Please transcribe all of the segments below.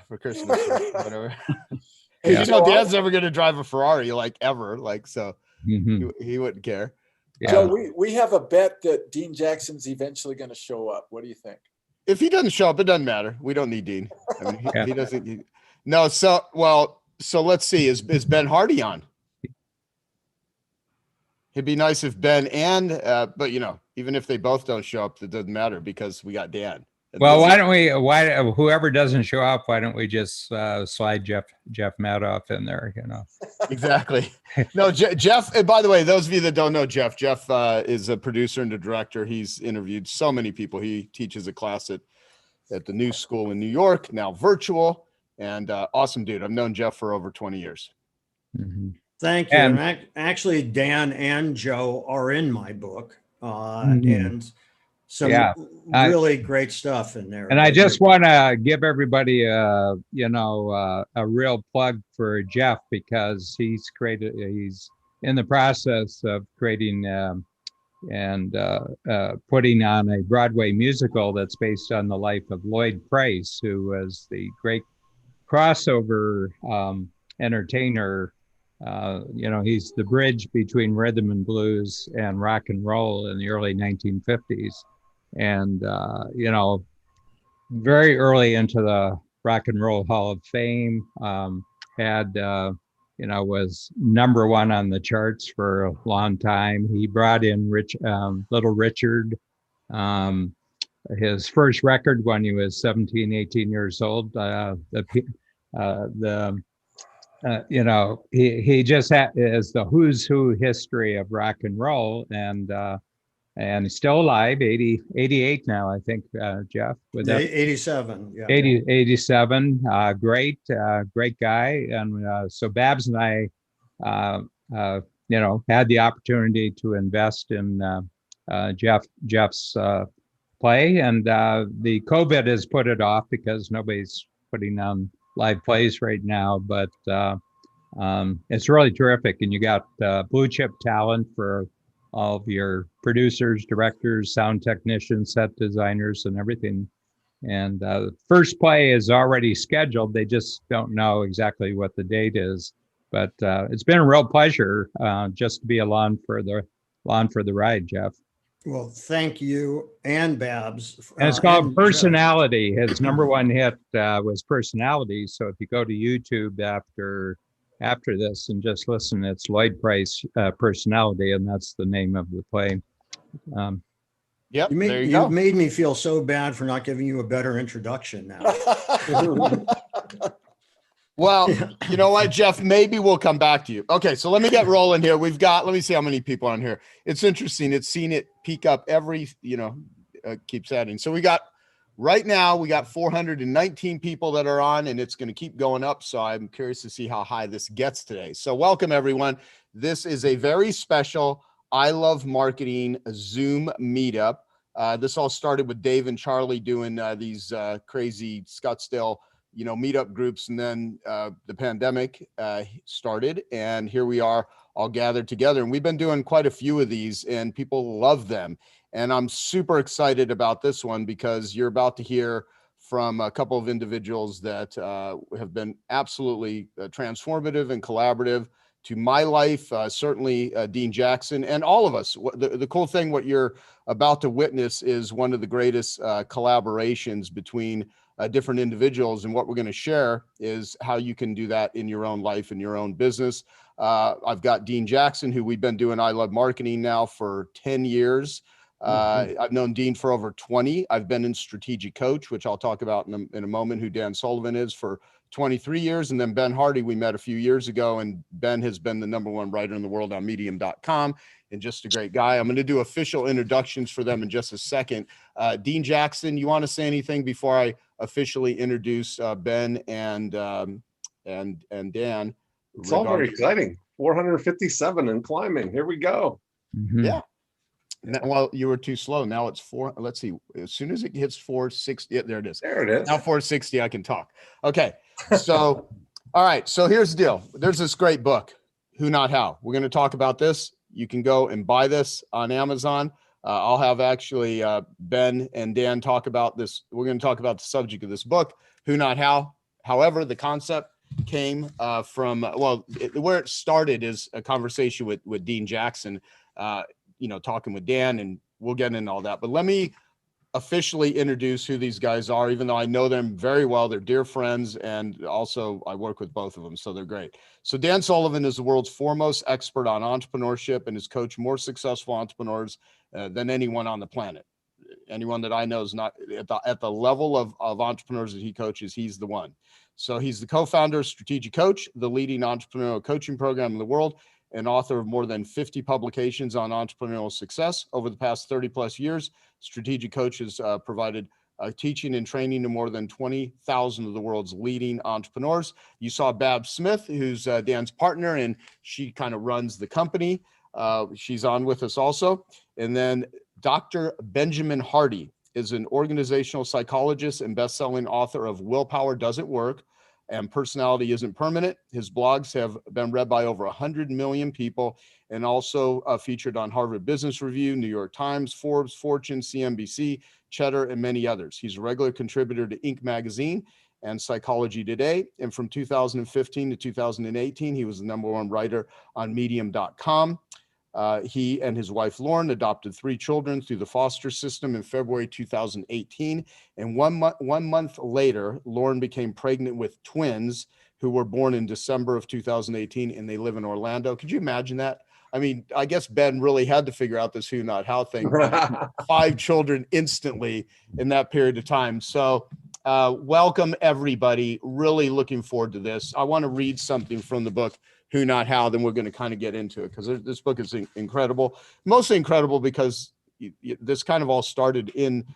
for Christmas or whatever. Hey, You know, Dan's never going to drive a Ferrari, like ever. Like, so he wouldn't care. Joe, we have a bet that Dean Jackson's eventually going to show up. What do you think? If he doesn't show up, it doesn't matter. We don't need Dean. I mean, he doesn't. No. So let's see. Is Ben Hardy on? It'd be nice if Ben and, but you know, even if they both don't show up, it doesn't matter because we got Dan. Well, whoever doesn't show up, why don't we just slide Jeff Madoff in there, you know? Exactly. No, Jeff, and by the way, those of you that don't know Jeff is a producer and a director. He's interviewed so many people. He teaches a class at the New School in New York, now virtual, and awesome dude. I've known Jeff for over 20 years. Thank you. And actually, Dan and Joe are in my book, and some really great stuff in there. And I just want to give everybody, a real plug for Jeff, because he's in the process of creating and putting on a Broadway musical that's based on the life of Lloyd Price, who was the great crossover entertainer. He's the bridge between rhythm and blues and rock and roll in the early 1950s. And, very early into the Rock and Roll Hall of Fame, was number one on the charts for a long time. He brought in Little Richard, his first record when he was 17, 18 years old. He just is the who's who history of rock and roll, and he's still alive, 88 now, I think, Jeff. With 87, yeah. 87, great guy. And so Babs and I, had the opportunity to invest in Jeff's play, and the COVID has put it off because nobody's putting on live plays right now, but it's really terrific. And you got blue chip talent for all of your producers, directors, sound technicians, set designers, and everything. And the first play is already scheduled. They just don't know exactly what the date is. But it's been a real pleasure just to be along for the ride, Jeff. Well, thank you and Babs. And it's called Personality. His number one hit was Personality. So if you go to YouTube after this and just listen, it's Lloyd Price, Personality, and that's the name of the play. Yep, you've made me feel so bad for not giving you a better introduction now. Well, you know what, Jeff, maybe we'll come back to you. Okay, so let me get rolling here. Let me see how many people on here. It's interesting. It's seen it peak up keeps adding. So right now we got 419 people that are on, and it's going to keep going up. So I'm curious to see how high this gets today. So welcome, everyone. This is a very special I Love Marketing Zoom meetup. This all started with Dave and Charlie doing these crazy Scottsdale meetup groups, and then the pandemic started, and here we are all gathered together, and we've been doing quite a few of these, and people love them. And I'm super excited about this one because you're about to hear from a couple of individuals that have been absolutely transformative and collaborative to my life, certainly Dean Jackson and all of us. The cool thing, what you're about to witness is one of the greatest collaborations between different individuals. And what we're going to share is how you can do that in your own life, in your own business. I've got Dean Jackson, who we've been doing I Love Marketing now for 10 years. I've known Dean for over 20. I've been in Strategic Coach, which I'll talk about in a moment, who Dan Sullivan is, for 23 years. And then Ben Hardy, we met a few years ago, and Ben has been the #1 writer in the world on medium.com, and just a great guy. I'm going to do official introductions for them in just a second. Dean Jackson, you want to say anything before I officially introduce Ben and Dan? It's all very exciting. 457 and climbing. Here we go. Yeah. Well, you were too slow. Now it's 4. Let's see. As soon as it hits 460, there it is. There it is. Now 460, I can talk. Okay. So, all right. So here's the deal. There's this great book, Who Not How. We're going to talk about this. You can go and buy this on Amazon. I'll have actually Ben and Dan talk about this. We're going to talk about the subject of this book, Who Not How. However, the concept came from, where it started is a conversation with Dean Jackson, talking with Dan, and we'll get into all that. But let me officially introduce who these guys are, even though I know them very well. They're dear friends, and also I work with both of them, so they're great. So Dan Sullivan is the world's foremost expert on entrepreneurship and has coached more successful entrepreneurs than anyone on the planet. Anyone that I know is not at the level of entrepreneurs that he coaches, he's the one. So he's the co-founder of Strategic Coach, the leading entrepreneurial coaching program in the world, and author of more than 50 publications on entrepreneurial success. Over the past 30 plus years, Strategic Coach has provided teaching and training to more than 20,000 of the world's leading entrepreneurs. You saw Bab Smith, who's Dan's partner, and she kind of runs the company. She's on with us also. And then Dr. Benjamin Hardy is an organizational psychologist and best-selling author of Willpower Doesn't Work and Personality Isn't Permanent. His blogs have been read by over 100 million people and also featured on Harvard Business Review, New York Times, Forbes, Fortune, CNBC, Cheddar, and many others. He's a regular contributor to Inc. magazine and Psychology Today. And from 2015 to 2018, he was the #1 writer on Medium.com. He and his wife, Lauren, adopted 3 children through the foster system in February 2018. And one month later, Lauren became pregnant with twins who were born in December of 2018, and they live in Orlando. Could you imagine that? I mean, I guess Ben really had to figure out this who, not how thing. 5 children instantly in that period of time. So welcome, everybody. Really looking forward to this. I want to read something from the book, Who Not How, then we're going to kind of get into it, because this book is incredible. Mostly incredible because this kind of all started in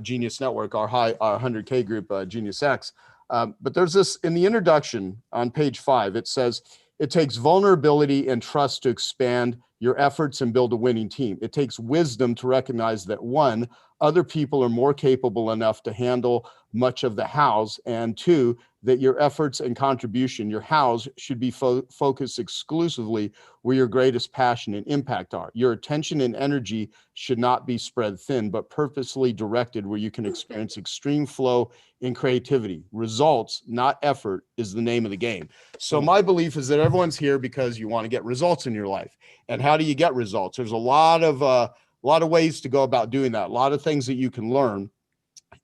Genius Network, our 100K group, Genius X. But there's this in the introduction on page 5. It says, it takes vulnerability and trust to expand your efforts and build a winning team. It takes wisdom to recognize that 1, other people are more capable enough to handle much of the hows, and 2, that your efforts and contribution, your hows, should be focused exclusively where your greatest passion and impact are. Your attention and energy should not be spread thin, but purposely directed where you can experience extreme flow in creativity. Results, not effort, is the name of the game. So my belief is that everyone's here because you want to get results in your life. And how do you get results? There's a lot of ways to go about doing that. A lot of things that you can learn.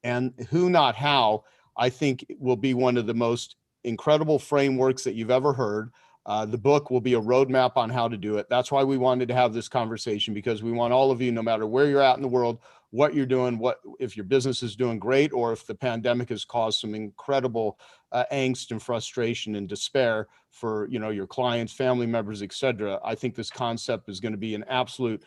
And Who Not How, I think, will be one of the most incredible frameworks that you've ever heard. The book will be a roadmap on how to do it. That's why we wanted to have this conversation, because we want all of you, no matter where you're at in the world, what you're doing, what if your business is doing great, or if the pandemic has caused some incredible angst and frustration and despair for your clients, family members, etc. I think this concept is going to be an absolute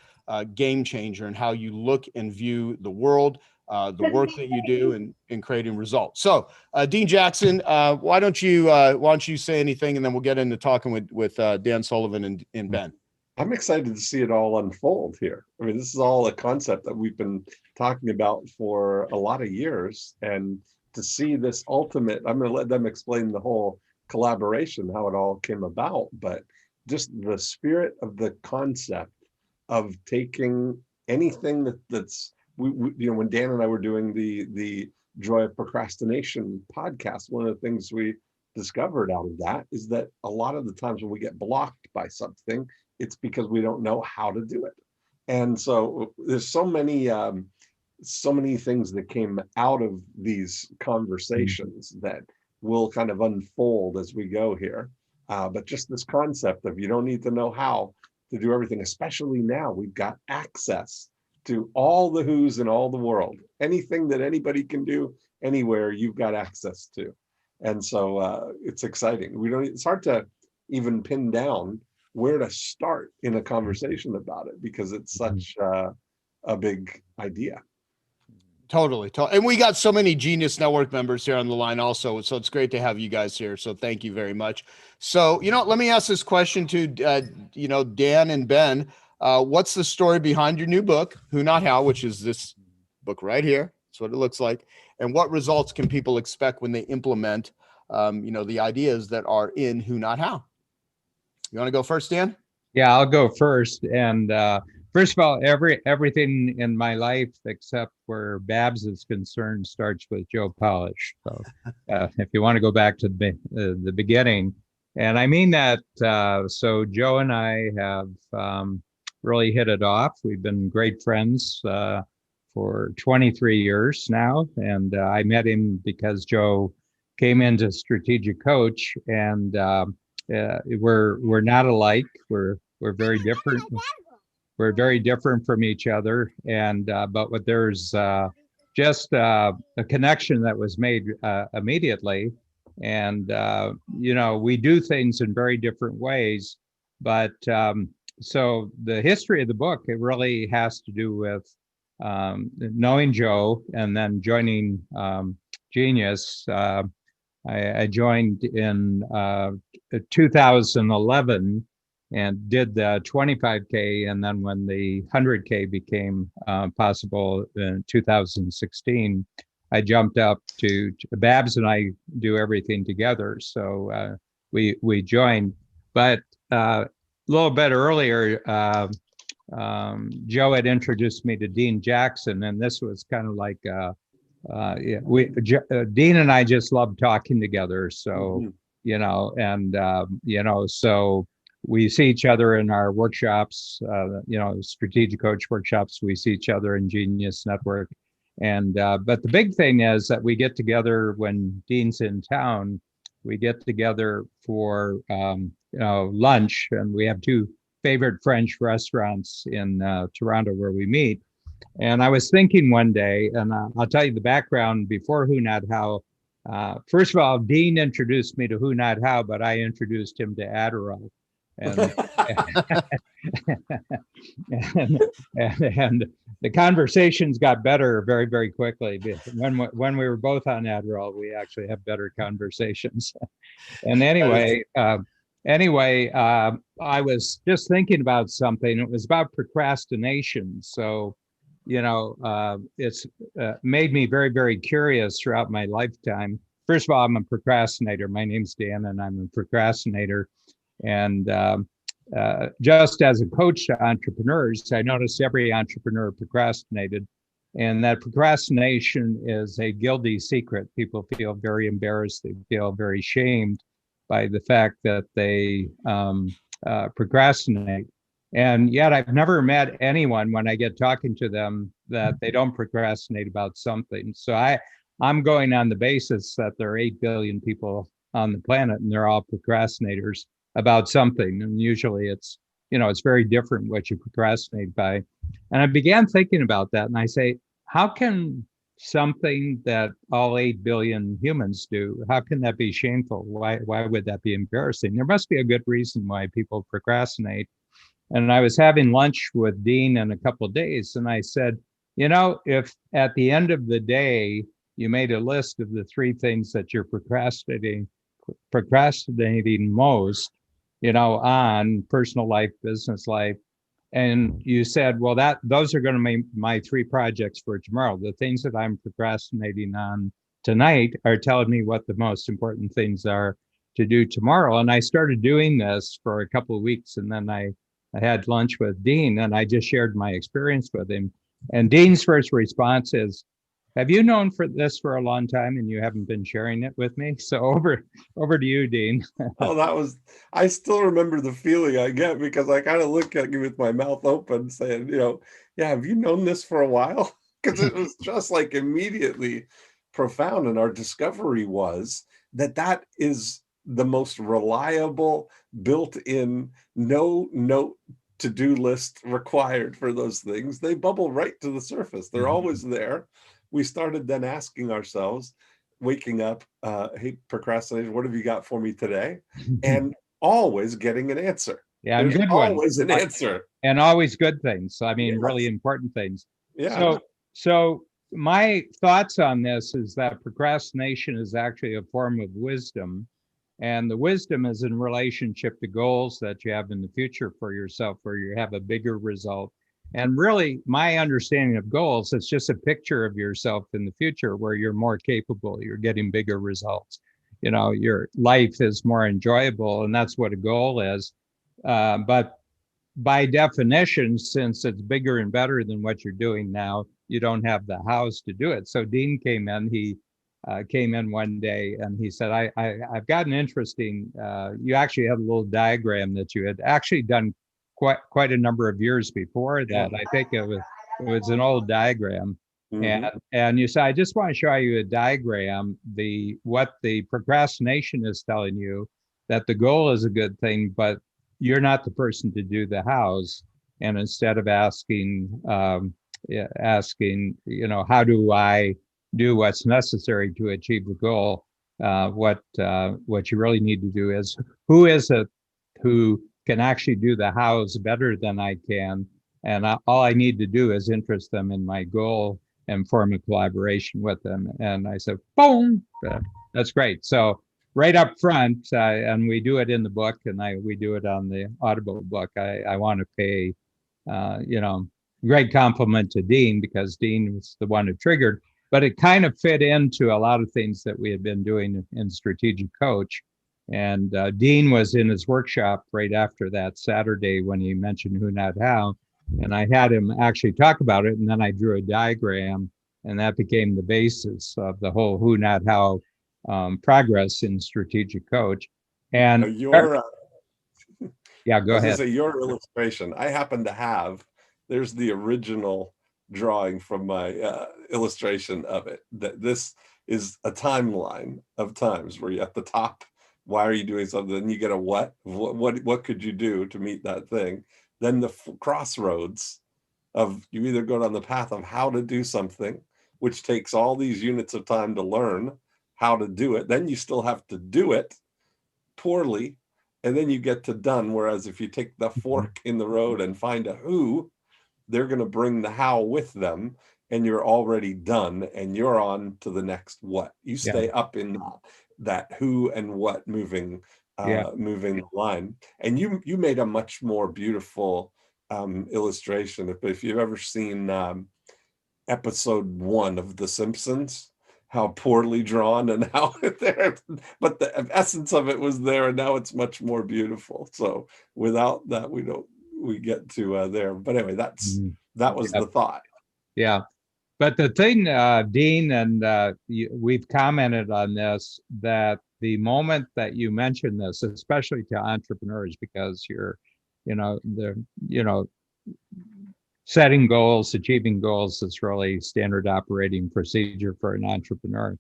game changer in how you look and view the world, the work that you do in creating results. So Dean Jackson, why don't you say anything, and then we'll get into talking with Dan Sullivan and Ben. I'm excited to see it all unfold here. I mean, this is all a concept that we've been talking about for a lot of years, and to see this ultimate, I'm going to let them explain the whole collaboration, how it all came about, but just the spirit of the concept of taking anything that's when Dan and I were doing the Joy of Procrastination podcast, one of the things we discovered out of that is that a lot of the times when we get blocked by something, it's because we don't know how to do it. And so there's so many things that came out of these conversations that will kind of unfold as we go here. But just this concept of you don't need to know how to do everything, especially now we've got access to all the who's in all the world. Anything that anybody can do anywhere, you've got access to. And so it's exciting. It's hard to even pin down where to start in a conversation about it, because it's such a big idea. Totally. And we got so many Genius Network members here on the line also. So it's great to have you guys here. So thank you very much. So, let me ask this question to, Dan and Ben. What's the story behind your new book, Who Not How, which is this book right here? That's what it looks like. And what results can people expect when they implement, the ideas that are in Who Not How? You want to go first, Dan? Yeah, I'll go first. And first of all, everything in my life except where Babs is concerned starts with Joe Polish. So if you want to go back to the beginning, and I mean that, so Joe and I have really hit it off. We've been great friends for 23 years now, and I met him because Joe came into Strategic Coach, and we're not alike. We're very different. We're very different from each other, and but there's just a connection that was made immediately, and we do things in very different ways. But so the history of the book, it really has to do with knowing Joe and then joining Genius. I joined in 2011 and did the 25K. And then when the 100K became possible in 2016, I jumped up to Babs, and I do everything together. So we joined. But a little bit earlier, Joe had introduced me to Dean Jackson, and this was kind of like Dean and I just love talking together. So so we see each other in our workshops, strategic coach workshops. We see each other in Genius Network, and but the big thing is that we get together when Dean's in town. We get together for lunch, and we have two favorite French restaurants in Toronto where we meet. And I was thinking one day, and I'll tell you the background before Who Not How. First of all, Dean introduced me to Who Not How, but I introduced him to Adderall. And, and the conversations got better very, very quickly. When we were both on Adderall, we actually have better conversations. And anyway, I was just thinking about something. It was about procrastination. So, it's made me very, very curious throughout my lifetime. First of all, I'm a procrastinator. My name's Dan, and I'm a procrastinator. And just as a coach to entrepreneurs, I noticed every entrepreneur procrastinated. And that procrastination is a guilty secret. People feel very embarrassed. They feel very shamed by the fact that they procrastinate. And yet I've never met anyone when I get talking to them that they don't procrastinate about something. So I'm going on the basis that there are 8 billion people on the planet, and they're all procrastinators about something. And usually it's very different what you procrastinate by. And I began thinking about that, and I say, how can something that all 8 billion humans do, how can that be shameful? Why would that be embarrassing? There must be a good reason why people procrastinate. And I was having lunch with Dean in a couple of days, and I said, if at the end of the day, you made a list of the 3 things that you're procrastinating most, on personal life, business life, and you said, well, those are going to be my 3 projects for tomorrow. The things that I'm procrastinating on tonight are telling me what the most important things are to do tomorrow. And I started doing this for a couple of weeks, and then I had lunch with Dean, and I just shared my experience with him. And Dean's first response is, have you known for this for a long time and you haven't been sharing it with me? So over to you, Dean. Oh, I still remember the feeling I get, because I kind of look at you with my mouth open saying, have you known this for a while? Because it was just like immediately profound. And our discovery was that is the most reliable, built-in, no note to-do list required for those things. They bubble right to the surface. They're always there. We started then asking ourselves, waking up, hey, procrastination, what have you got for me today? And always getting an answer. Yeah, there's good always one. An answer. And always good things. I mean, Yes. Really important things. Yeah. So my thoughts on this is that procrastination is actually a form of wisdom. And the wisdom is in relationship to goals that you have in the future for yourself, where you have a bigger result. And really, my understanding of goals, it's just a picture of yourself in the future where you're more capable, you're getting bigger results. Your life is more enjoyable, and that's what a goal is. But by definition, since it's bigger and better than what you're doing now, you don't have the house to do it. So Dean came in. He came in one day and he said, I've got an interesting, you actually had a little diagram that you had actually done quite a number of years before that. I think it was an old diagram. And you said, I just want to show you a diagram, what the procrastination is telling you, that the goal is a good thing, but you're not the person to do the house. And instead of asking, how do I do what's necessary to achieve the goal? What you really need to do is, who is it who can actually do the house better than I can? And all I need to do is interest them in my goal and form a collaboration with them. And I said, boom, that's great. So right up front, and we do it in the book, and we do it on the Audible book. I want to pay, great compliment to Dean, because Dean was the one who triggered, but it kind of fit into a lot of things that we had been doing in Strategic Coach. And Dean was in his workshop right after that Saturday when he mentioned Who Not How. And I had him actually talk about it. And then I drew a diagram, and that became the basis of the whole Who Not How progress in Strategic Coach. And yeah, go ahead. Your illustration, I happen to have, there's the original drawing from my illustration of it, that this is a timeline of times where you're at the top. Why are you doing something? Then you get a what could you do to meet that thing? Then the crossroads of, you either go down the path of how to do something, which takes all these units of time to learn how to do it. Then you still have to do it poorly, and then you get to done. Whereas if you take the fork in the road and find a who, they're going to bring the how with them, and you're already done, and you're on to the next what. You stay up in that who and what moving the line. And you made a much more beautiful illustration. If you've ever seen episode 1 of The Simpsons, how poorly drawn and how there, but the essence of it was there, and now it's much more beautiful. So without that, we get to there. But anyway, that was the thought. Yeah. But the thing, Dean, and we've commented on this, that the moment that you mention this, especially to entrepreneurs, because you're, setting goals, achieving goals is really standard operating procedure for an entrepreneur.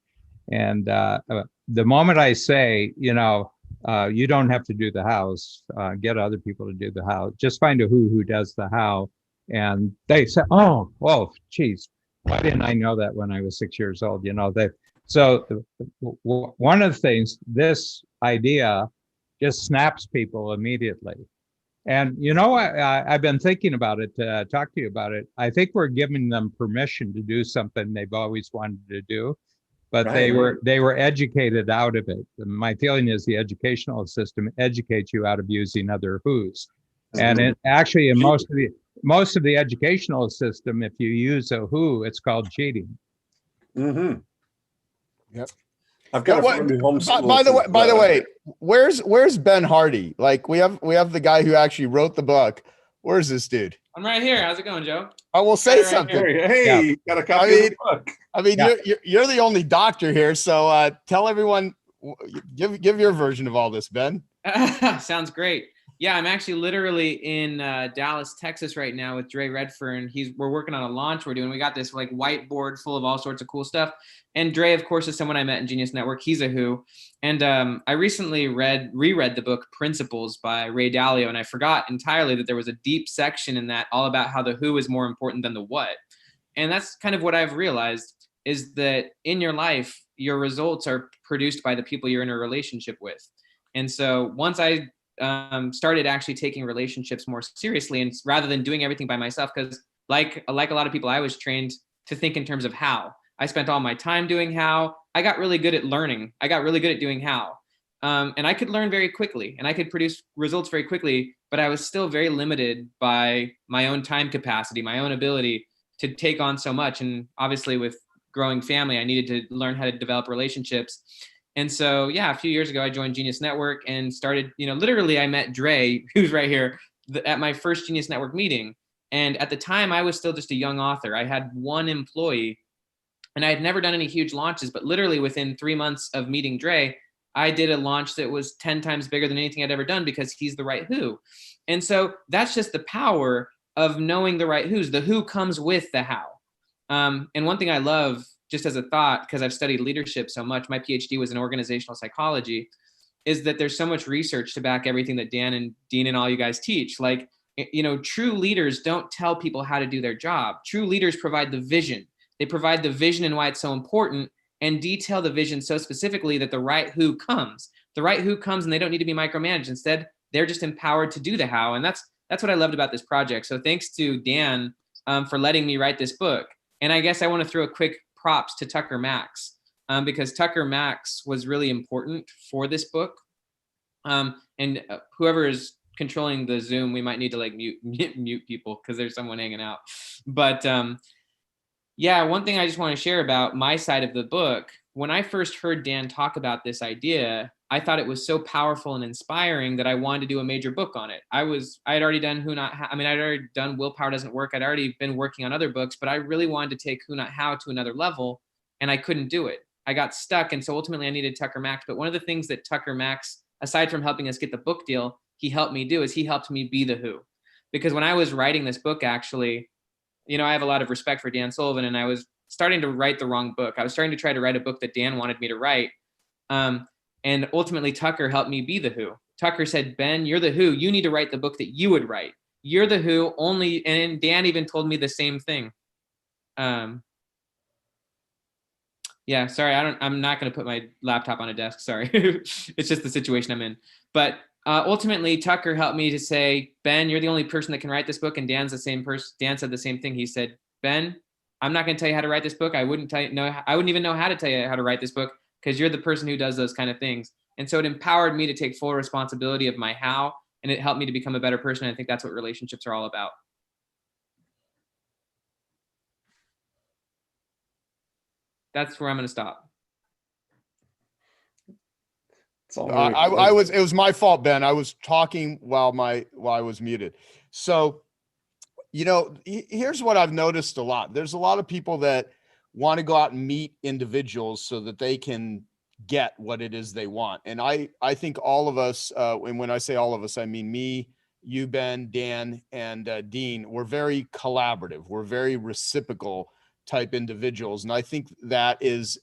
And the moment I say, you don't have to do the house, get other people to do the how, just find a who does the how. And they say, oh, geez, why didn't I know that when I was 6 years old? So one of the things, this idea just snaps people immediately. And I've been thinking about it, talk to you about it. I think we're giving them permission to do something they've always wanted to do, but they were educated out of it. And my feeling is the educational system educates you out of using other who's. And it actually, in most of the educational system, if you use a who, it's called cheating. Yep. I've got by the way, where's Ben Hardy? Like, we have the guy who actually wrote the book. Where's this dude? I'm right here. How's it going, Joe? I will say something. Hey, got a copy of the book. I mean, you're the only doctor here, so tell everyone, give your version of all this, Ben. Sounds great. Yeah, I'm actually literally in Dallas, Texas right now with Dre Redfern. We're working on a launch we got this like whiteboard full of all sorts of cool stuff. And Dre, of course, is someone I met in Genius Network. He's a who. And I recently reread the book Principles by Ray Dalio, and I forgot entirely that there was a deep section in that all about how the who is more important than the what. And that's kind of what I've realized, is that in your life, your results are produced by the people you're in a relationship with. And so once I started actually taking relationships more seriously, and rather than doing everything by myself, because like a lot of people, I was trained to think in terms of how. I spent all my time doing how. I got really good at learning. I got really good at doing how. And I could learn very quickly, and I could produce results very quickly, but I was still very limited by my own time capacity, my own ability to take on so much. And obviously with growing family, I needed to learn how to develop relationships. And so, a few years ago, I joined Genius Network and started, literally I met Dre, who's right here, at my first Genius Network meeting. And at the time, I was still just a young author. I had one employee, and I had never done any huge launches, but literally within 3 months of meeting Dre, I did a launch that was 10 times bigger than anything I'd ever done, because he's the right who. And so that's just the power of knowing the right who's. The who comes with the how. And one thing I love, just as a thought, because I've studied leadership so much, my PhD was in organizational psychology, is that there's so much research to back everything that Dan and Dean and all you guys teach. Like, you know, true leaders don't tell people how to do their job. True leaders provide the vision. They provide the vision and why it's so important, and detail the vision so specifically that the right who comes. The right who comes, and they don't need to be micromanaged. Instead, they're just empowered to do the how. And that's what I loved about this project. So thanks to Dan for letting me write this book. And I guess I want to throw a quick props to Tucker Max, because Tucker Max was really important for this book. And whoever is controlling the Zoom, we might need to like mute people because there's someone hanging out. But yeah, one thing I just want to share about my side of the book, when I first heard Dan talk about this idea, I thought it was so powerful and inspiring that I wanted to do a major book on it. I had already done Who Not How. I mean, I'd already done Willpower Doesn't Work. I'd already been working on other books, but I really wanted to take Who Not How to another level, and I couldn't do it. I got stuck, and so ultimately I needed Tucker Max. But one of the things that Tucker Max, aside from helping us get the book deal, he helped me do is he helped me be the who. Because when I was writing this book, actually, you know, I have a lot of respect for Dan Sullivan, and I was starting to write the wrong book. I was starting to try to write a book that Dan wanted me to write. And ultimately, Tucker helped me be the who. Tucker said, Ben, you're the who. You need to write the book that you would write. You're the who only. And Dan even told me the same thing. Yeah, sorry, I'm not going to put my laptop on a desk. Sorry. It's just the situation I'm in. But ultimately, Tucker helped me to say, Ben, you're the only person that can write this book. And Dan's the same person. Dan said the same thing. He said, Ben, I'm not going to tell you how to write this book. I wouldn't even know how to tell you how to write this book, because you're the person who does those kind of things. And so it empowered me to take full responsibility of my how, and it helped me to become a better person. I think that's what relationships are all about. That's where I'm going to stop. It was my fault, Ben. I was talking while I was muted. So, you know, here's what I've noticed a lot. There's a lot of people that want to go out and meet individuals so that they can get what it is they want. And I think all of us, and when I say all of us, I mean me, you, Ben, Dan, and Dean, we're very collaborative. We're very reciprocal type individuals. And I think that is,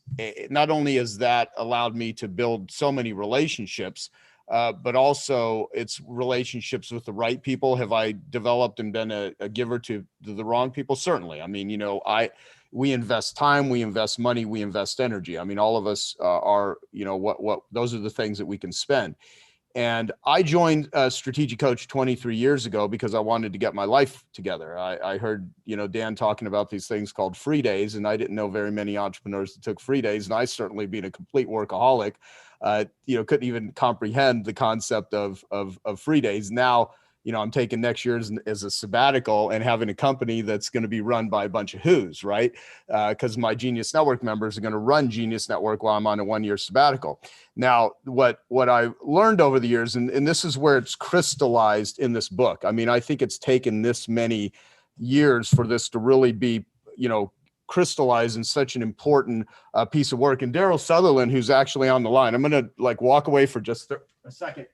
not only has that allowed me to build so many relationships, but also it's relationships with the right people. Have I developed and been a giver to the wrong people? Certainly. I mean, you know, we invest time, we invest money, we invest energy. I mean, all of us are, you know, those are the things that we can spend. And I joined Strategic Coach 23 years ago because I wanted to get my life together. I heard, you know, Dan talking about these things called free days, and I didn't know very many entrepreneurs that took free days. And I certainly, being a complete workaholic, you know, couldn't even comprehend the concept of free days. Now, you know, I'm taking next year as a sabbatical and having a company that's going to be run by a bunch of who's, right? Because my Genius Network members are going to run Genius Network while I'm on a 1-year sabbatical. Now, what I learned over the years, and this is where it's crystallized in this book. I mean, I think it's taken this many years for this to really be, you know, crystallized in such an important piece of work. And Daryl Sutherland, who's actually on the line, I'm going to like walk away for just a second.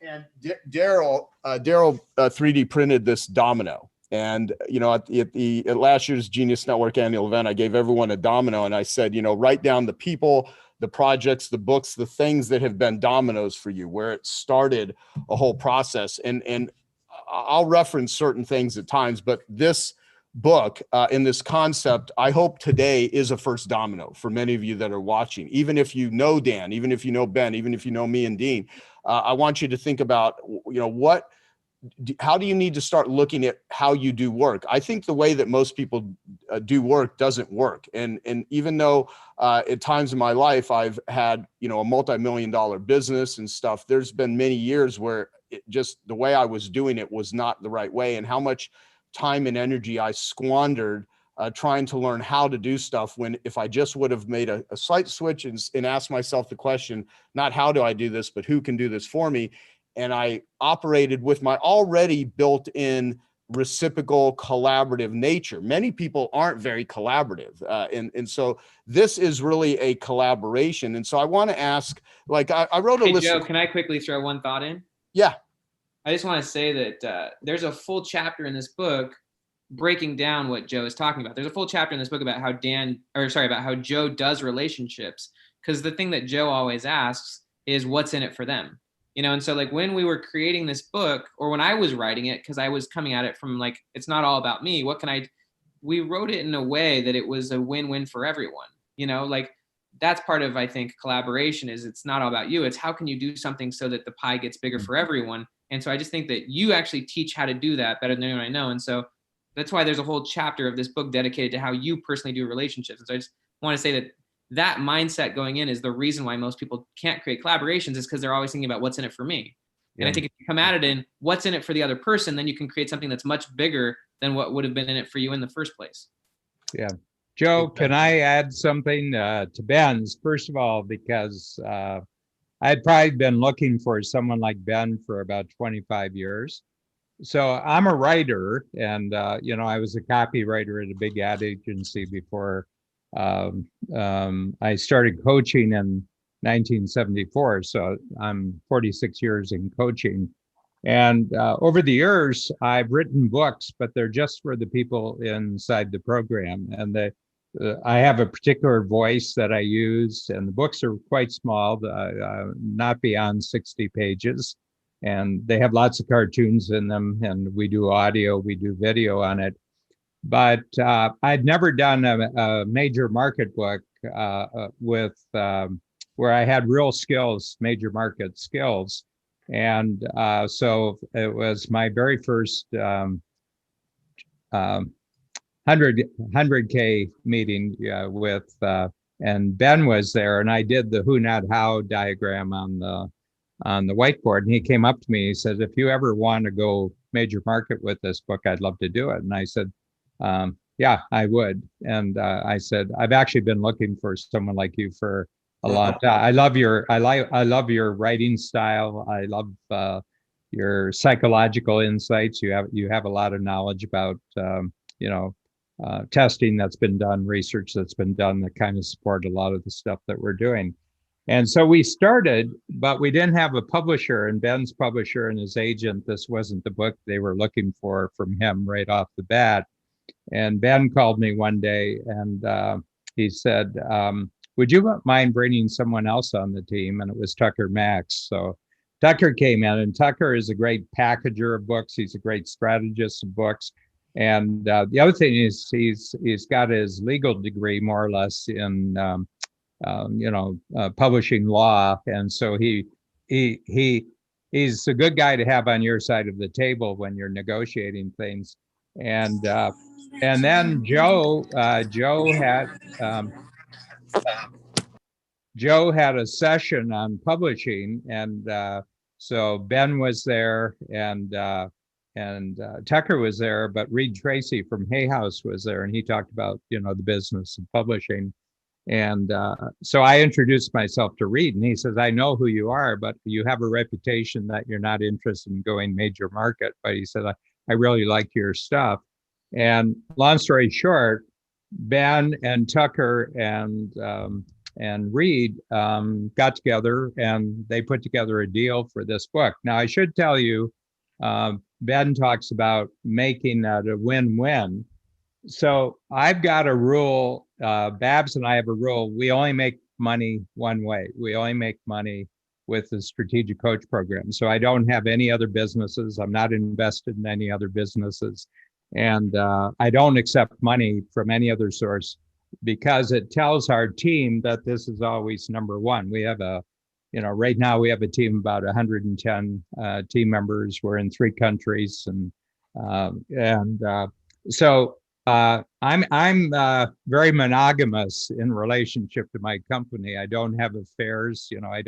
And Daryl 3D printed this domino. And, you know, at last year's Genius Network annual event, I gave everyone a domino, and I said, you know, write down the people, the projects, the books, the things that have been dominoes for you, where it started a whole process. And I'll reference certain things at times, but this book in this concept, I hope today is a first domino for many of you that are watching. Even if you know Dan, even if you know Ben, even if you know me and Dean, I want you to think about, you know, how do you need to start looking at how you do work? I think the way that most people do work doesn't work. And even though at times in my life I've had, you know, a multi-million-dollar business and stuff, there's been many years where the way I was doing it was not the right way, and how much time and energy I squandered trying to learn how to do stuff, when if I just would have made a slight switch and asked myself the question, not how do I do this, but who can do this for me? and I operated with my already built-in reciprocal collaborative nature. Many people aren't very collaborative. And so this is really a collaboration. And so I want to ask, like, I wrote a list. Joe, can I quickly throw one thought in? Yeah. I just want to say that there's a full chapter in this book breaking down what Joe is talking about. There's a full chapter in this book about how about how Joe does relationships. Because the thing that Joe always asks is what's in it for them. And so like when we were creating this book, or when I was writing it, because I was coming at it from like, it's not all about me. We wrote it in a way that it was a win-win for everyone. Like that's part of, I think, collaboration is it's not all about you. It's how can you do something so that the pie gets bigger for everyone. And so I just think that you actually teach how to do that better than anyone I know. And so that's why there's a whole chapter of this book dedicated to how you personally do relationships. And so I just want to say that mindset going in is the reason why most people can't create collaborations, is because they're always thinking about what's in it for me. And I think if you come at it in what's in it for the other person, then you can create something that's much bigger than what would have been in it for you in the first place. Yeah. Joe, can I add something to Ben's? First of all, because I'd probably been looking for someone like Ben for about 25 years. So I'm a writer, and I was a copywriter at a big ad agency before I started coaching in 1974. So I'm 46 years in coaching. And over the years, I've written books, but they're just for the people inside the program. And I have a particular voice that I use, and the books are quite small, not beyond 60 pages. And they have lots of cartoons in them, and we do audio, we do video on it. But I'd never done a major market book with where I had real skills, major market skills. And so it was my very first 100K meeting with, and Ben was there, and I did the who, not how diagram on the whiteboard. And he came up to me, he said, if you ever want to go major market with this book, I'd love to do it. And I said, yeah, I would. And I said, I've actually been looking for someone like you for a long time. I love your writing style. I love your psychological insights. You have a lot of knowledge about testing that's been done, research that's been done that kind of support a lot of the stuff that we're doing. And so we started, but we didn't have a publisher, and Ben's publisher and his agent, this wasn't the book they were looking for from him right off the bat. And Ben called me one day, and he said, would you mind bringing someone else on the team? And it was Tucker Max. So Tucker came in, and Tucker is a great packager of books. He's a great strategist of books. And the other thing is he's got his legal degree more or less in publishing law, and so he's a good guy to have on your side of the table when you're negotiating things. And then Joe had a session on publishing, and so Ben was there, and Tucker was there, but Reed Tracy from Hay House was there, and he talked about the business of publishing. And so I introduced myself to Reed, and he says, I know who you are, but you have a reputation that you're not interested in going major market. But he said, I really like your stuff. And long story short, Ben and Tucker and Reed got together, and they put together a deal for this book. Now, I should tell you, Ben talks about making that a win-win. So I've got a rule, Babs and I have a rule. We only make money one way. We only make money with the strategic coach program. So I don't have any other businesses. I'm not invested in any other businesses. And I don't accept money from any other source, because it tells our team that this is always number one. We have right now we have a team of about 110 team members. We're in 3 countries. So I'm very monogamous in relationship to my company. I don't have affairs. I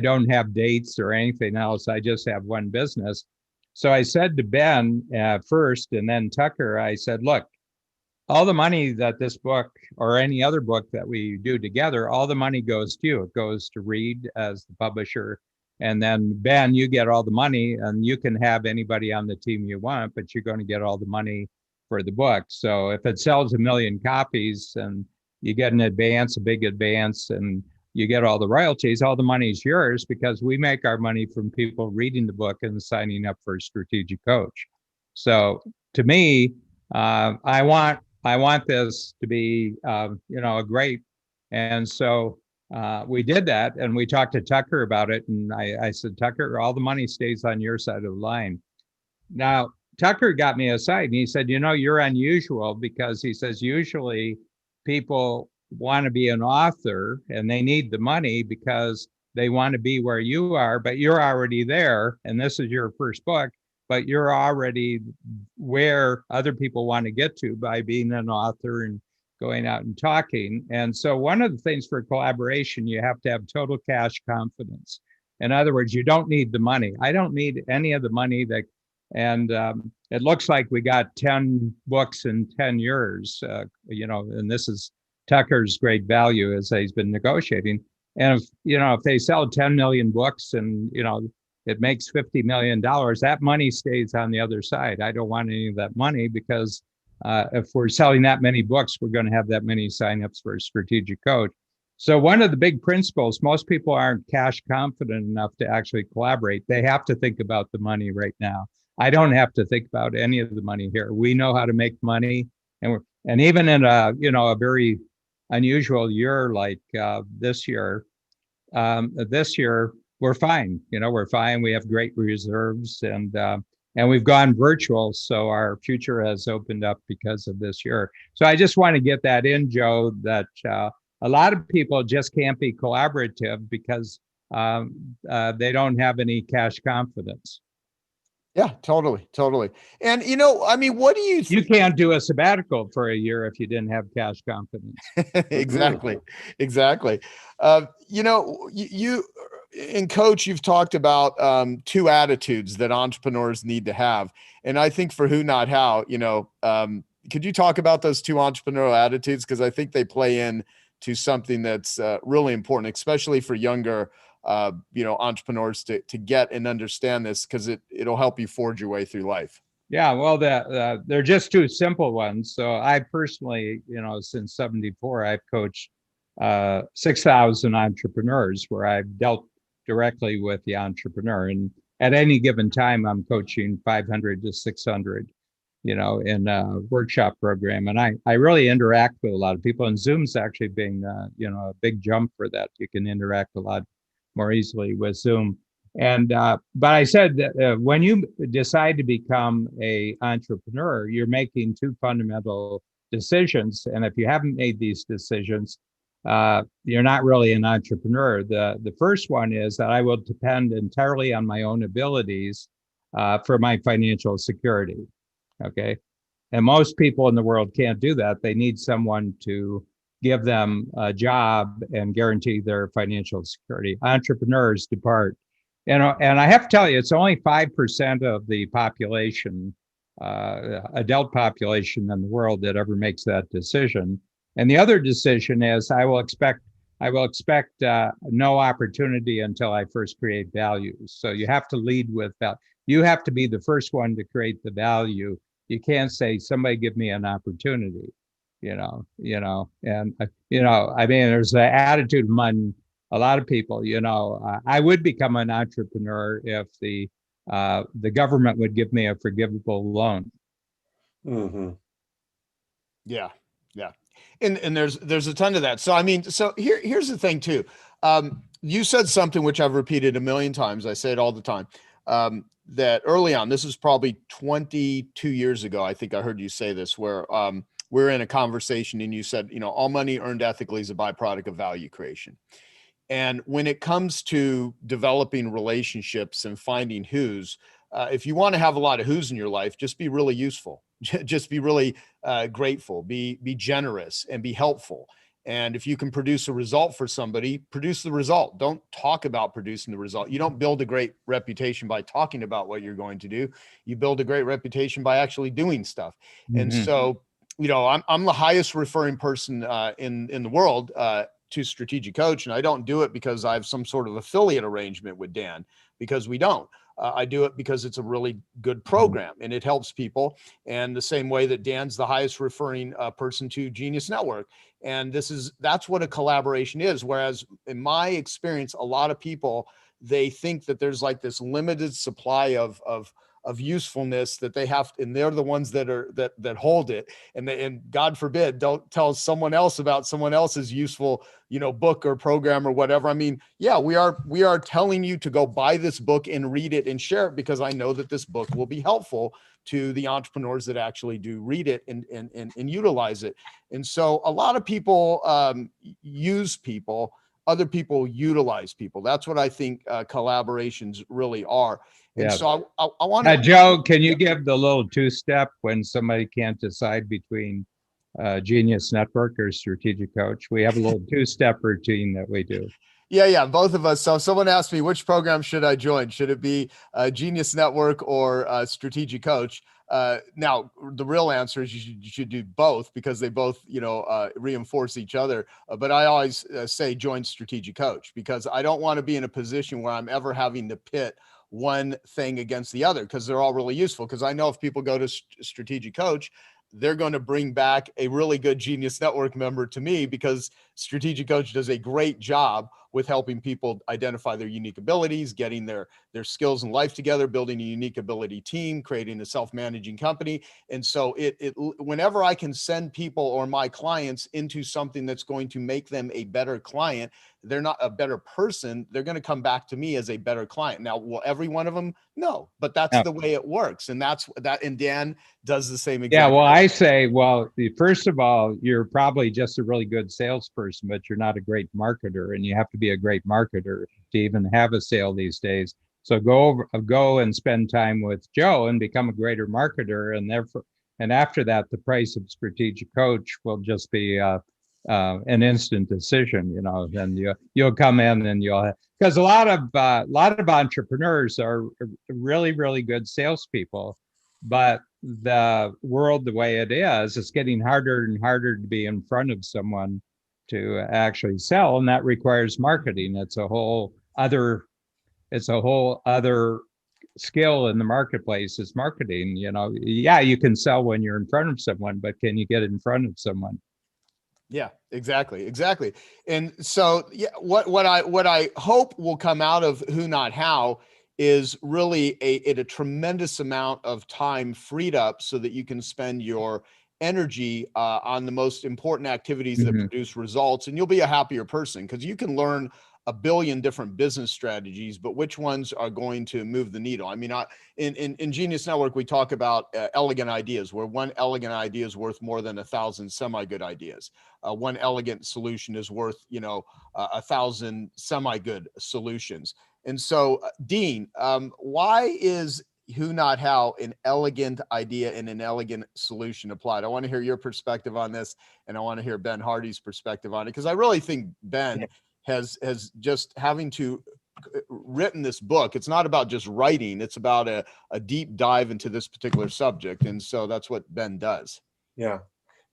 don't have dates or anything else. I just have one business. So I said to Ben first, and then Tucker, I said, look, all the money that this book or any other book that we do together, all the money goes to you. It goes to Reed as the publisher. And then Ben, you get all the money, and you can have anybody on the team you want, but you're going to get all the money for the book. So if it sells 1 million copies and you get an advance, a big advance, and you get all the royalties, all the money is yours, because we make our money from people reading the book and signing up for a strategic coach. So to me, I want this to be, a great. And so we did that, and we talked to Tucker about it. And I said, Tucker, all the money stays on your side of the line. Now, Tucker got me aside and he said, you're unusual, because he says, usually people want to be an author and they need the money because they want to be where you are, but you're already there. And this is your first book, but you're already where other people want to get to by being an author and going out and talking. And so one of the things for collaboration, you have to have total cash confidence. In other words, you don't need the money. I don't need any of the money and it looks like we got 10 books in 10 years, and this is Tucker's great value as he's been negotiating. And if they sell 10 million books and, it makes $50 million, that money stays on the other side. I don't want any of that money, because if we're selling that many books, we're going to have that many signups for a strategic coach. So one of the big principles, most people aren't cash confident enough to actually collaborate. They have to think about the money right now. I don't have to think about any of the money here. We know how to make money, and even in a very unusual year like this year, we're fine. We're fine. We have great reserves, and we've gone virtual, so our future has opened up because of this year. So I just want to get that in, Joe, that a lot of people just can't be collaborative because they don't have any cash confidence. Yeah, totally. And, what do you think? You can't do a sabbatical for a year if you didn't have cash confidence. Exactly. You in Coach, you've talked about two attitudes that entrepreneurs need to have. And I think for Who Not How, could you talk about those two entrepreneurial attitudes? Because I think they play in to something that's really important, especially for younger entrepreneurs to get and understand this, because it'll help you forge your way through life. Yeah, well, they're just two simple ones. So I personally, since 74, I've coached 6,000 entrepreneurs where I've dealt directly with the entrepreneur. And at any given time, I'm coaching 500 to 600, in a workshop program. And I really interact with a lot of people. And Zoom's actually being, a big jump for that. You can interact a lot more easily with Zoom. And but I said that when you decide to become an entrepreneur, you're making two fundamental decisions. And if you haven't made these decisions, you're not really an entrepreneur. The first one is that I will depend entirely on my own abilities for my financial security. Okay. And most people in the world can't do that. They need someone to give them a job and guarantee their financial security. Entrepreneurs depart. And I have to tell you, it's only 5% of the population, adult population in the world, that ever makes that decision. And the other decision is I will expect no opportunity until I first create value. So you have to lead with that. You have to be the first one to create the value. You can't say, somebody give me an opportunity, and I mean, there's the attitude among a lot of people, I would become an entrepreneur if the government would give me a forgivable loan. Mm-hmm. Yeah. And there's a ton of that. So, I mean, here's the thing too. You said something which I've repeated a million times. I say it all the time. That early on, this is probably 22 years ago, I think I heard you say this, where we're in a conversation and you said, all money earned ethically is a byproduct of value creation. And when it comes to developing relationships and finding who's, if you want to have a lot of who's in your life, just be really useful, just be really grateful, be generous, and be helpful. And if you can produce a result for somebody, produce the result. Don't talk about producing the result. You don't build a great reputation by talking about what you're going to do. You build a great reputation by actually doing stuff. Mm-hmm. And so, I'm the highest referring person in the world to Strategic Coach, and I don't do it because I have some sort of affiliate arrangement with Dan, because we don't. I do it because it's a really good program and it helps people. And the same way that Dan's the highest referring person to Genius Network. And that's what a collaboration is. Whereas in my experience, a lot of people, they think that there's like this limited supply of usefulness that they have, and they're the ones that hold it. And God forbid, don't tell someone else about someone else's useful, book or program or whatever. I mean, yeah, we are telling you to go buy this book and read it and share it, because I know that this book will be helpful to the entrepreneurs that actually do read it and utilize it. And so a lot of people use people, other people utilize people. That's what I think collaborations really are. And so I want to, Joe, can you give the little two-step when somebody can't decide between Genius Network or Strategic Coach? We have a little two-step routine that we do. Yeah, both of us. So if someone asked me, which program should I join? Should it be Genius Network or Strategic Coach? Now, the real answer is you should do both, because they both, reinforce each other. But I always say join Strategic Coach, because I don't want to be in a position where I'm ever having to pit one thing against the other, because they're all really useful. Because I know if people go to Strategic Coach, they're going to bring back a really good Genius Network member to me, because Strategic Coach does a great job with helping people identify their unique abilities, getting their skills and life together, building a unique ability team, creating a self-managing company. And so whenever I can send people or my clients into something that's going to make them a better client, they're not a better person, they're going to come back to me as a better client. Now, will every one of them? No, but that's the way it works. And and Dan does the same exact Yeah, well, thing. I say, well, first of all, you're probably just a really good salesperson, but you're not a great marketer, and you have to be a great marketer to even have a sale these days. So go and spend time with Joe and become a greater marketer, and after that, the price of Strategic Coach will just be an instant decision. Then you'll come in and because a lot of entrepreneurs are really, really good salespeople, but the world the way it is, it's getting harder and harder to be in front of someone to actually sell, and that requires marketing. It's a whole other skill in the marketplace is marketing. Yeah, you can sell when you're in front of someone, but can you get in front of someone? Yeah, exactly. And so, yeah, what I hope will come out of Who Not How is really a tremendous amount of time freed up, so that you can spend your energy on the most important activities that produce results, and you'll be a happier person, because you can learn a billion different business strategies, but which ones are going to move the needle? I mean, in Genius Network, we talk about elegant ideas, where one elegant idea is worth more than 1,000 semi-good ideas. One elegant solution is worth, 1,000 semi-good solutions. And so, Dean, why is Who Not How an elegant idea and an elegant solution applied? I want to hear your perspective on this, and I want to hear Ben Hardy's perspective on it, because I really think Ben has just having to written this book. It's not about just writing, it's about a deep dive into this particular subject. And so that's what Ben does. Yeah.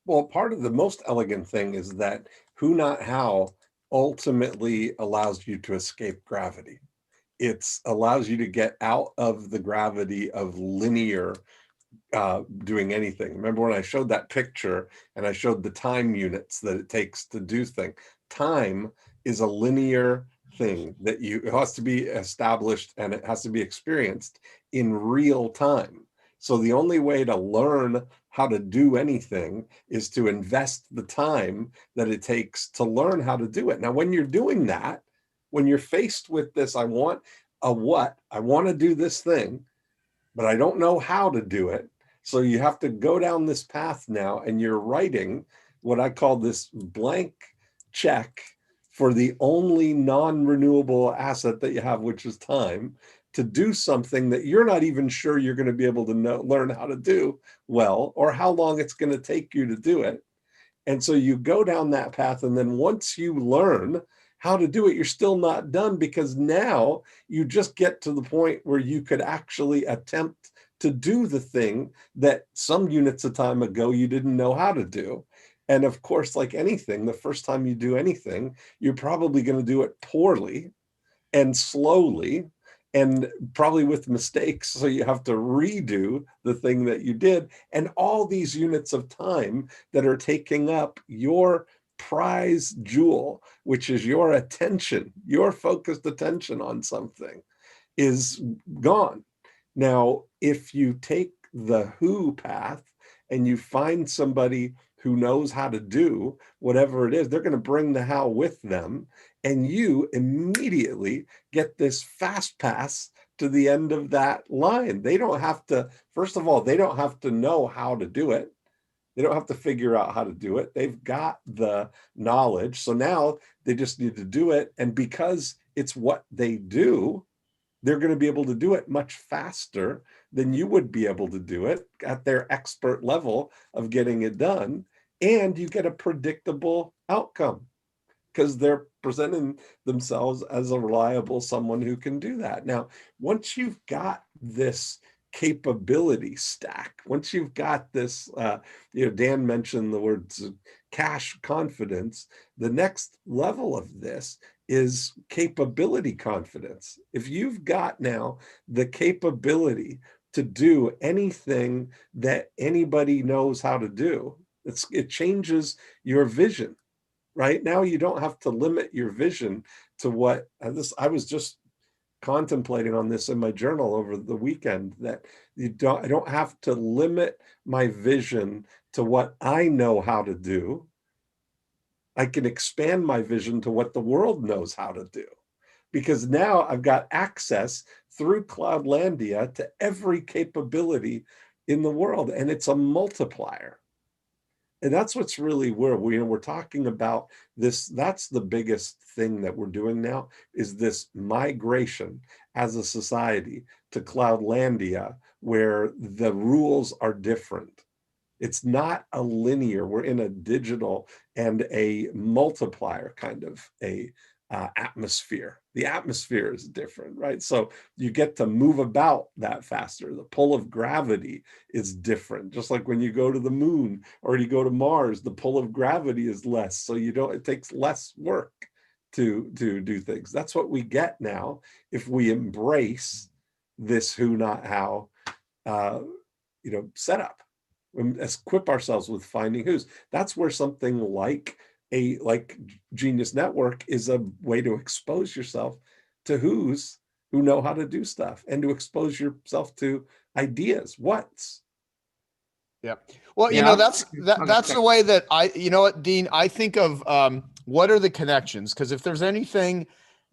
Well, part of the most elegant thing is that Who Not How ultimately allows you to escape gravity. It allows you to get out of the gravity of linear doing anything. Remember when I showed that picture and I showed the time units that it takes to do things? Time is a linear thing that it has to be established and it has to be experienced in real time. So the only way to learn how to do anything is to invest the time that it takes to learn how to do it. Now, when you're doing that, when you're faced with this, I want to do this thing, but I don't know how to do it. So you have to go down this path now, and you're writing what I call this blank check for the only non-renewable asset that you have, which is time, to do something that you're not even sure you're going to be able to learn how to do well, or how long it's going to take you to do it. And so you go down that path, and then once you learn how to do it, you're still not done, because now you just get to the point where you could actually attempt to do the thing that some units of time ago you didn't know how to do. And of course, like anything, the first time you do anything, you're probably going to do it poorly and slowly and probably with mistakes. So you have to redo the thing that you did. And all these units of time that are taking up your prize jewel, which is your attention, your focused attention on something, is gone. Now, if you take the who path and you find somebody who knows how to do whatever it is, they're going to bring the how with them. And you immediately get this fast pass to the end of that line. They don't have to, first of all, they don't have to know how to do it. They don't have to figure out how to do it. They've got the knowledge. So now they just need to do it. And because it's what they do, they're going to be able to do it much faster than you would be able to do it at their expert level of getting it done. And you get a predictable outcome because they're presenting themselves as a reliable someone who can do that. Now, once you've got this capability stack, once you've got this, Dan mentioned the words cash confidence, the next level of this is capability confidence. If you've got now the capability to do anything that anybody knows how to do, it changes your vision, right? Now you don't have to limit your vision to what I was just contemplating on this in my journal over the weekend, that I don't have to limit my vision to what I know how to do. I can expand my vision to what the world knows how to do, because now I've got access through Cloudlandia to every capability in the world, and it's a multiplier. And that's what's really where we're talking about this. That's the biggest thing that we're doing now, is this migration as a society to Cloudlandia, where the rules are different. It's not a linear, we're in a digital and a multiplier kind of a atmosphere. The atmosphere is different, right? So you get to move about that faster. The pull of gravity is different. Just like when you go to the moon or you go to Mars, the pull of gravity is less. So it takes less work to do things. That's what we get now if we embrace this who, not how, setup. Equip ourselves with finding who's. That's where something like Genius Network is a way to expose yourself to who's who know how to do stuff, and to expose yourself to ideas. What's. Yeah. Well, that's the way that Dean, I think of what are the connections? Because if there's anything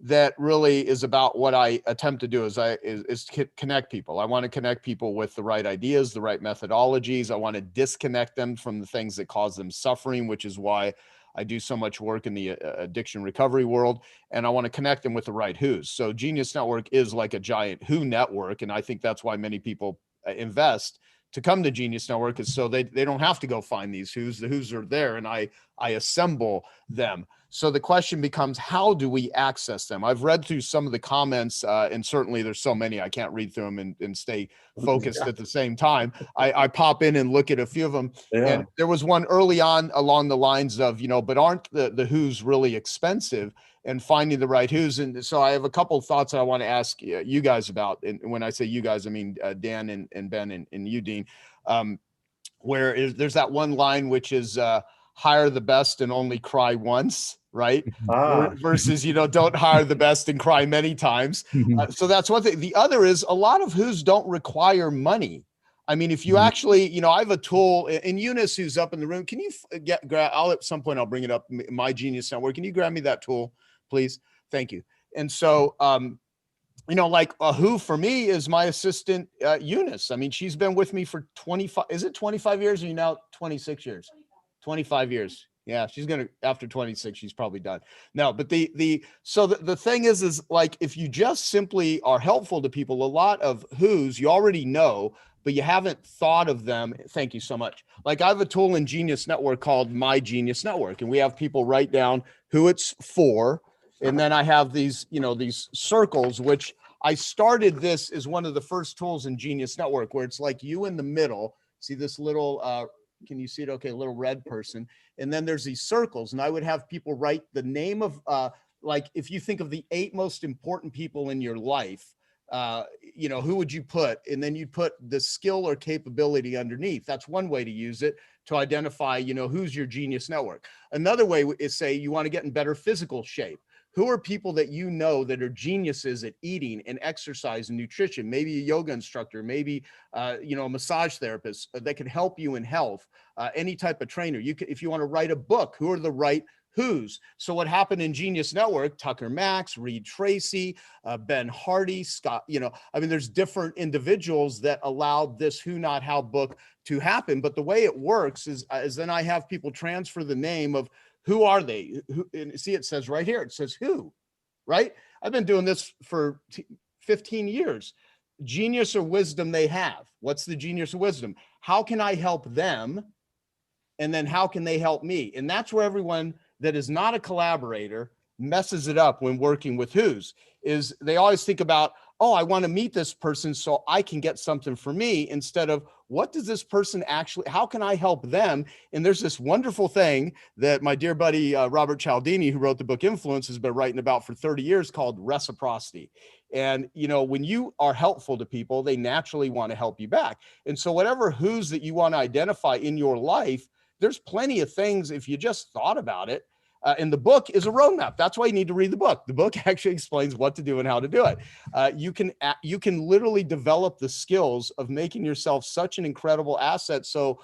that really is about what I attempt to do is connect people. I want to connect people with the right ideas, the right methodologies. I want to disconnect them from the things that cause them suffering, which is why I do so much work in the addiction recovery world. And I want to connect them with the right who's. So Genius Network is like a giant who network. And I think that's why many people invest to come to Genius Network, is so they don't have to go find these who's. The who's are there, and I assemble them. So the question becomes, how do we access them? I've read through some of the comments, and certainly there's so many, I can't read through them and stay focused at the same time. I pop in and look at a few of them. Yeah. And there was one early on along the lines of, but aren't the who's really expensive, and finding the right who's. And so I have a couple of thoughts that I want to ask you guys about. And when I say you guys, I mean Dan and Ben and you, Dean, where there's that one line, which is hire the best and only cry once, right? Versus, don't hire the best and cry many times. So that's one thing. The other is a lot of who's don't require money. I mean, if you actually, I have a tool, and Eunice, who's up in the room, can you I'll at some point, I'll bring it up, My Genius Network. Can you grab me that tool, please? Thank you. And so, like who for me is my assistant, Eunice. I mean, she's been with me for 25 years, or you now 26 years? 25 years. Yeah, she's going to, after 26, she's probably done. No, but so the thing is like, if you just simply are helpful to people, a lot of who's you already know, but you haven't thought of them. Thank you so much. Like I have a tool in Genius Network called My Genius Network, and we have people write down who it's for. And then I have these, these circles, which I started this as one of the first tools in Genius Network, where it's like you in the middle, see this little can you see it? Okay, a little red person. And then there's these circles, and I would have people write the name of, like, if you think of the 8 most important people in your life, you know, who would you put? And then you put the skill or capability underneath. That's one way to use it to identify, you know, who's your genius network. Another way is, say you want to get in better physical shape. Who are people that you know that are geniuses at eating and exercise and nutrition? Maybe a yoga instructor, maybe you know, a massage therapist that can help you in health. Any type of trainer. You can, if you want to write a book, who are the right who's? So what happened in Genius Network? Tucker Max, Reed Tracy, Ben Hardy, Scott. You know, I mean, there's different individuals that allowed this Who Not How book to happen. But the way it works is then I have people transfer the name of who are they? Who, and see, it says right here, it says who, right? I've been doing this for 15 years. Genius or wisdom they have. What's the genius or wisdom? How can I help them? And then how can they help me? And that's where everyone that is not a collaborator messes it up when working with who's, is they always think about, oh, I want to meet this person so I can get something for me, instead of what does this person actually, how can I help them? And there's this wonderful thing that my dear buddy, Robert Cialdini, who wrote the book Influence, has been writing about for 30 years, called reciprocity. And, you know, when you are helpful to people, they naturally want to help you back. And so whatever who's that you want to identify in your life, there's plenty of things if you just thought about it. And the book is a roadmap. That's why you need to read the book. The book actually explains what to do and how to do it. You can literally develop the skills of making yourself such an incredible asset. So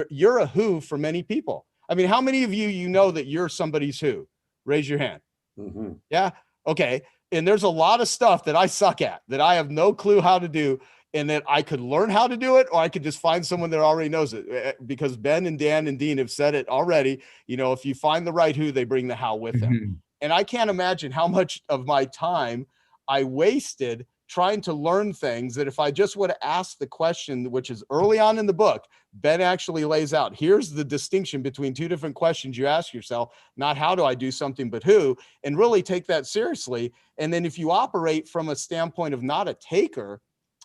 you're a who for many people. I mean, how many of you know that you're somebody's who? Raise your hand. Mm-hmm. Yeah. Okay. And there's a lot of stuff that I suck at, that I have no clue how to do, and that I could learn how to do it, or I could just find someone that already knows it. Because Ben and Dan and Dean have said it already. You know, if you find the right who, they bring the how with them. Mm-hmm. And I can't imagine how much of my time I wasted trying to learn things that if I just would have asked the question, which is early on in the book, Ben actually lays out, here's the distinction between 2 different questions you ask yourself, not how do I do something, but who, and really take that seriously. And then if you operate from a standpoint of not a taker,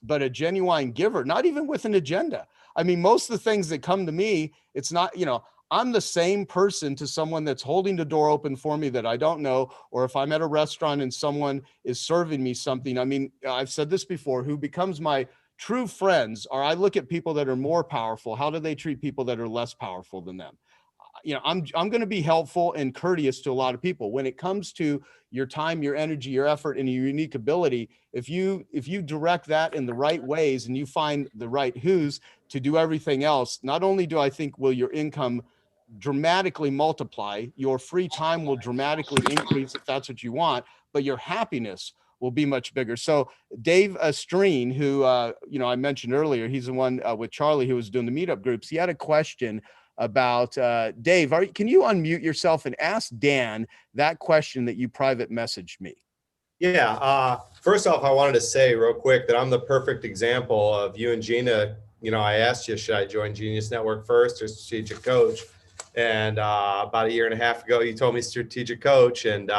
but a genuine giver, not even with an agenda. I mean, most of the things that come to me, it's not, you know, I'm the same person to someone that's holding the door open for me that I don't know, or if I'm at a restaurant and someone is serving me something. I mean, I've said this before, who becomes my true friends, or I look at people that are more powerful. How do they treat people that are less powerful than them? You know, I'm going to be helpful and courteous to a lot of people. When it comes to your time, your energy, your effort, and your unique ability, if you direct that in the right ways and you find the right who's to do everything else, not only do I think will your income dramatically multiply, your free time will dramatically increase if that's what you want, but your happiness will be much bigger. So Dave Streen, who you know, I mentioned earlier, he's the one with Charlie who was doing the meetup groups. He had a question about Dave. Can you unmute yourself and ask Dan that question that you private messaged me? Yeah. First off, I wanted to say real quick that I'm the perfect example of you and Gina. You know, I asked you, should I join Genius Network first or Strategic Coach? And about 1.5 years ago, you told me Strategic Coach, and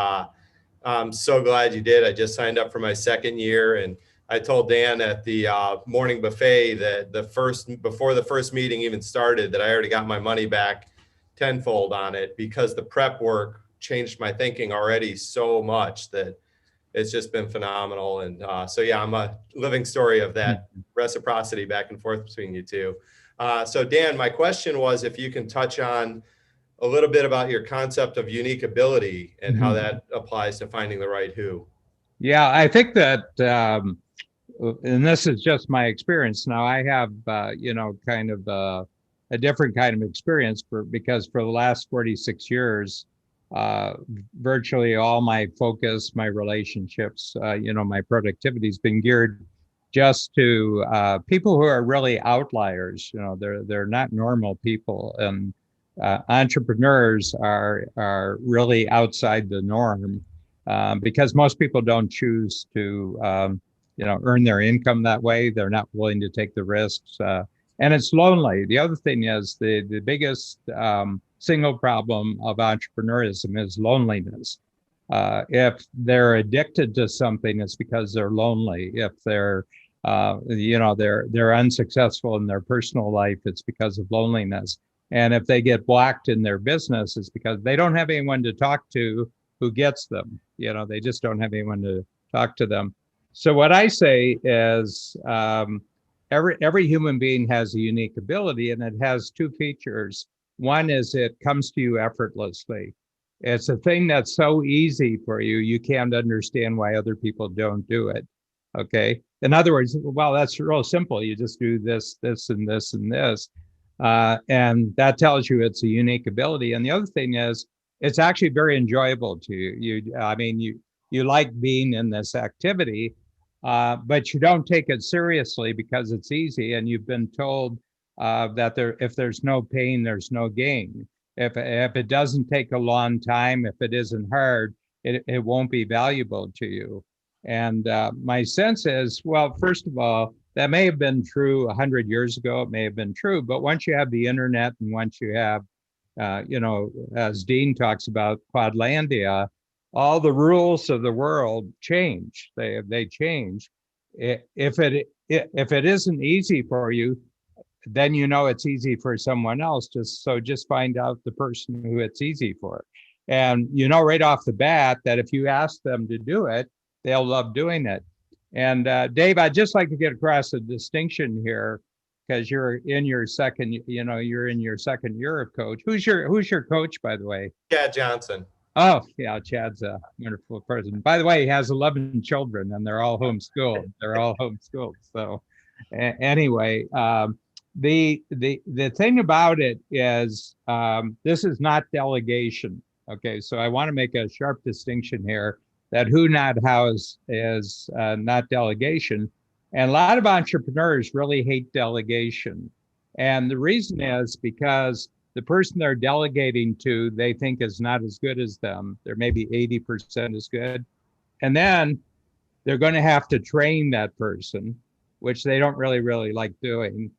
I'm so glad you did. I just signed up for my 2nd year, and I told Dan at the morning buffet that before the first meeting even started, that I already got my money back tenfold on it, because the prep work changed my thinking already so much that it's just been phenomenal. And so, yeah, I'm a living story of that reciprocity back and forth between you two. So Dan, my question was if you can touch on a little bit about your concept of unique ability and how that applies to finding the right who. Yeah, I think that, and this is just my experience. Now I have, you know, kind of a different kind of experience because for the last 46 years, virtually all my focus, my relationships, you know, my productivity has been geared just to people who are really outliers. You know, they're not normal people, and entrepreneurs are really outside the norm because most people don't choose to you know, earn their income that way. They're not willing to take the risks, and it's lonely. The other thing is the biggest single problem of entrepreneurism is loneliness. If they're addicted to something, it's because they're lonely. If they're you know, they're unsuccessful in their personal life, it's because of loneliness. And if they get blocked in their business, it's because they don't have anyone to talk to who gets them. They just don't have anyone to talk to them. So what I say is every human being has a unique ability, and it has two features. One is it comes to you effortlessly. It's a thing that's so easy for you, you can't understand why other people don't do it. Okay. In other words, well, that's real simple. You just do this, this, and this, and this. And that tells you it's a unique ability. And the other thing is, it's actually very enjoyable to you. You like being in this activity, but you don't take it seriously because it's easy. And you've been told that if there's no pain, there's no gain. If it doesn't take a long time, if it isn't hard, it won't be valuable to you. And my sense is, well, first of all, that may have been true 100 years ago. It may have been true, but once you have the internet and once you have, as Dean talks about Quadlandia, all the rules of the world change. They change. If it isn't easy for you, then it's easy for someone else. Just find out the person who it's easy for. And right off the bat that if you ask them to do it, they'll love doing it. And Dave, I'd just like to get across a distinction here, because you're in your second year of coach. Who's your coach, by the way? Chad Johnson. Oh, yeah, Chad's a wonderful person. By the way, he has 11 children, and they're all homeschooled. So anyway, the thing about it is this is not delegation. Okay, so I want to make a sharp distinction here that who, not how is not delegation. And a lot of entrepreneurs really hate delegation. And the reason is because the person they're delegating to, they think is not as good as them. They're maybe 80% as good. And then they're going to have to train that person, which they don't really like doing.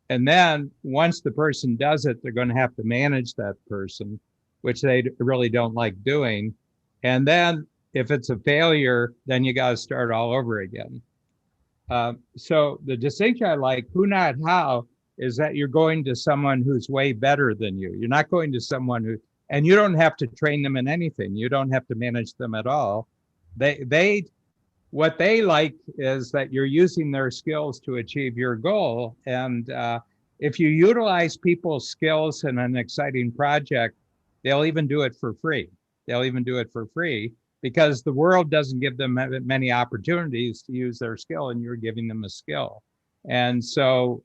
And then once the person does it, they're going to have to manage that person, which they really don't like doing. And then if it's a failure, then you got to start all over again. So the distinction I like, who, not how, is that you're going to someone who's way better than you. You're not going to someone who, and you don't have to train them in anything. You don't have to manage them at all. What they like is that you're using their skills to achieve your goal. And if you utilize people's skills in an exciting project, they'll even do it for free. Because the world doesn't give them many opportunities to use their skill, and you're giving them a skill. And so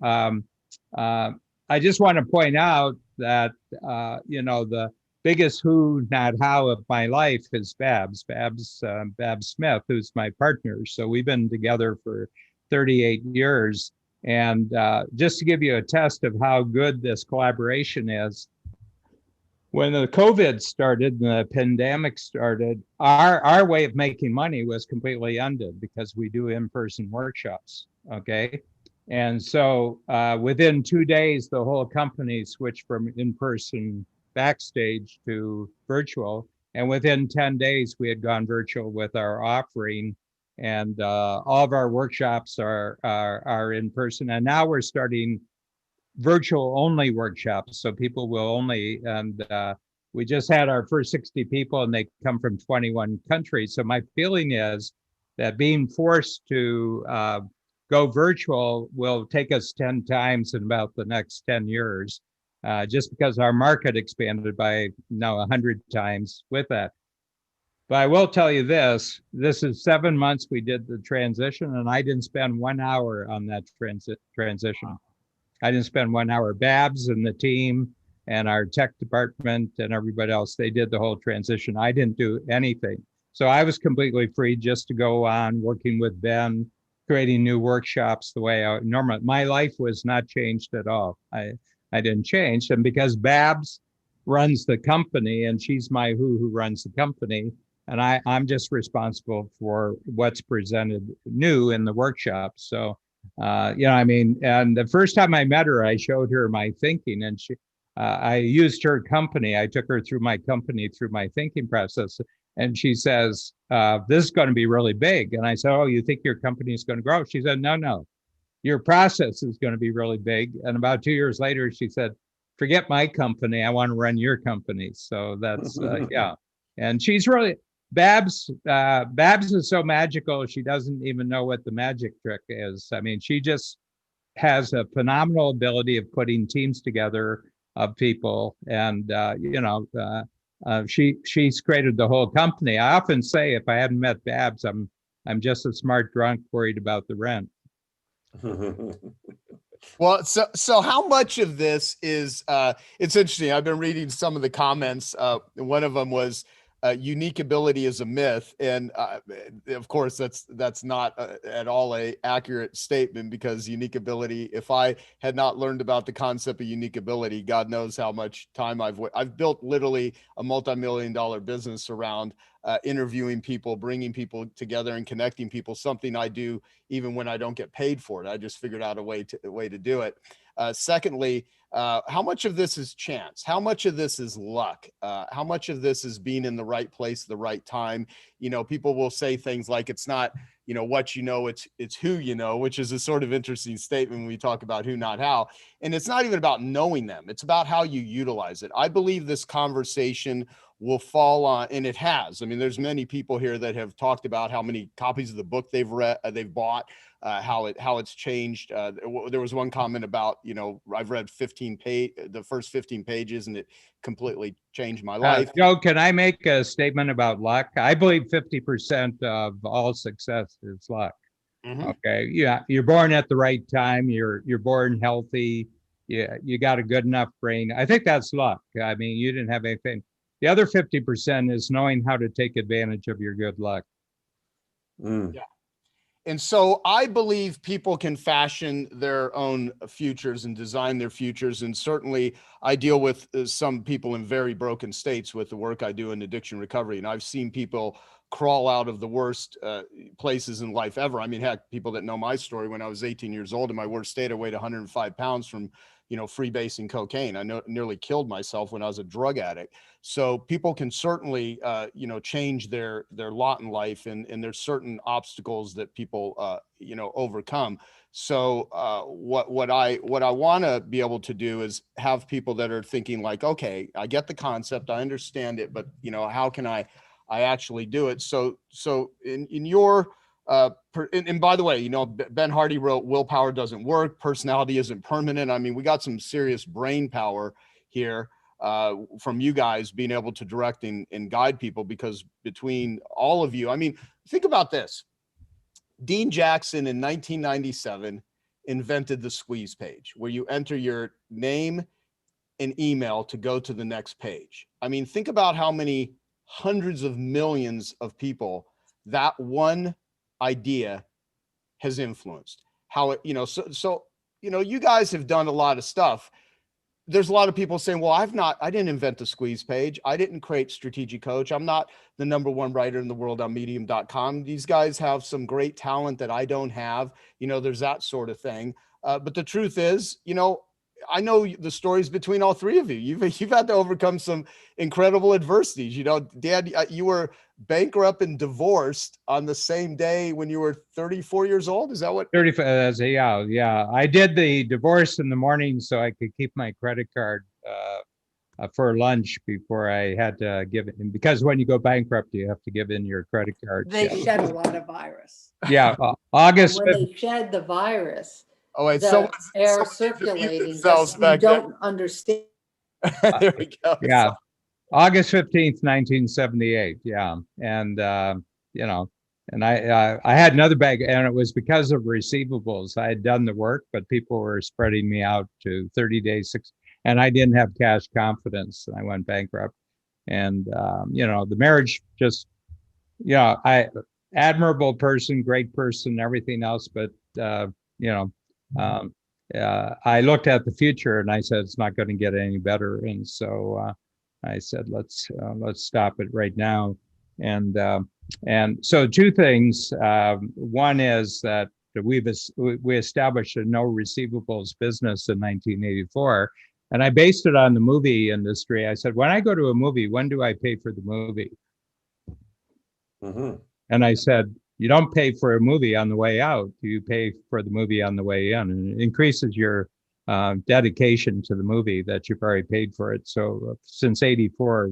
I just want to point out that, the biggest who, not how of my life is Babs Smith, who's my partner. So we've been together for 38 years. And just to give you a test of how good this collaboration is, when the COVID started and the pandemic started, our way of making money was completely ended because we do in-person workshops, okay? And so within 2 days, the whole company switched from in-person backstage to virtual. And within 10 days, we had gone virtual with our offering, and all of our workshops are in person. And now we're starting virtual only workshops. So people will only, and we just had our first 60 people and they come from 21 countries. So my feeling is that being forced to go virtual will take us 10 times in about the next 10 years, just because our market expanded by now 100 times with that. But I will tell you this is 7 months we did the transition, and I didn't spend 1 hour on that transition. I didn't spend 1 hour. Babs and the team and our tech department and everybody else, they did the whole transition. I didn't do anything. So I was completely free just to go on working with Ben, creating new workshops the way I normally. My life was not changed at all. I didn't change. And because Babs runs the company and she's my who runs the company, and I'm just responsible for what's presented new in the workshop. So, and the first time I met her, I showed her my thinking, and I used her company. I took her through my company, through my thinking process. And she says, this is going to be really big. And I said, oh, you think your company is going to grow? She said, no, your process is going to be really big. And about 2 years later, she said, forget my company. I want to run your company. So that's, yeah. And she's really, Babs is so magical. She doesn't even know what the magic trick is. I mean, she just has a phenomenal ability of putting teams together of people. And, she's created the whole company. I often say, if I hadn't met Babs, I'm just a smart drunk worried about the rent. Well, so how much of this is it's interesting. I've been reading some of the comments. One of them was unique ability is a myth, and of course that's not at all a accurate statement, because unique ability, if I had not learned about the concept of unique ability, God knows how much time I've built literally a multi-million-dollar business around interviewing people, bringing people together and connecting people, something I do even when I don't get paid for it. I just figured out a way to do it. Secondly, how much of this is chance? How much of this is luck? How much of this is being in the right place at the right time? You know, people will say things like, it's not, what you know, it's who you know, which is a sort of interesting statement when we talk about who, not how. And it's not even about knowing them. It's about how you utilize it. I believe this conversation will fall on, and it has. I mean, there's many people here that have talked about how many copies of the book they've read, they've bought, how it's changed. There was one comment about, I've read the first 15 pages, and it completely changed my life. Joe, can I make a statement about luck? I believe 50% of all success is luck. Mm-hmm. Okay, yeah, you're born at the right time. You're born healthy. Yeah, you got a good enough brain. I think that's luck. I mean, you didn't have anything. The other 50% is knowing how to take advantage of your good luck. Yeah. And so I believe people can fashion their own futures and design their futures. And certainly I deal with some people in very broken states with the work I do in addiction recovery. And I've seen people crawl out of the worst places in life ever. I mean, heck, people that know my story, when I was 18 years old in my worst state, I weighed 105 pounds from freebasing cocaine. I nearly killed myself when I was a drug addict. So people can certainly, change their lot in life, and there's certain obstacles that people, overcome. So what I want to be able to do is have people that are thinking like, okay, I get the concept, I understand it, but how can I actually do it? So in your and by the way, Ben Hardy wrote, willpower doesn't work. Personality isn't permanent. I mean, we got some serious brain power here from you guys being able to direct and guide people, because between all of you, I mean, think about this. Dean Jackson in 1997 invented the squeeze page, where you enter your name and email to go to the next page. I mean, think about how many hundreds of millions of people that one idea has influenced. How it, you guys have done a lot of stuff. There's a lot of people saying, well, I didn't invent the squeeze page. I didn't create Strategic Coach. I'm not the #1 writer in the world on medium.com. These guys have some great talent that I don't have. There's that sort of thing. But the truth is, I know the stories between all three of you. You've had to overcome some incredible adversities. Dad, you were bankrupt and divorced on the same day when you were 34 years old. Is that what? 35. Yeah. I did the divorce in the morning so I could keep my credit card for lunch before I had to give it in, because when you go bankrupt, you have to give in your credit card. They shed a lot of virus. Yeah, August. When they shed the virus. Oh, wait, the air circulating, you don't understand. There we go. Yeah, August 15th, 1978. Yeah, and and I had another bag, and it was because of receivables. I had done the work, but people were spreading me out to 30 days, and I didn't have cash confidence, and I went bankrupt. And the marriage just, admirable person, great person, everything else, but I looked at the future and I said, it's not going to get any better. And so I said, let's stop it right now. And so two things. One is that we established a no receivables business in 1984. And I based it on the movie industry. I said, when I go to a movie, when do I pay for the movie? Mm-hmm. And I said, you don't pay for a movie on the way out. You pay for the movie on the way in, and it increases your dedication to the movie that you've already paid for it. So since '84,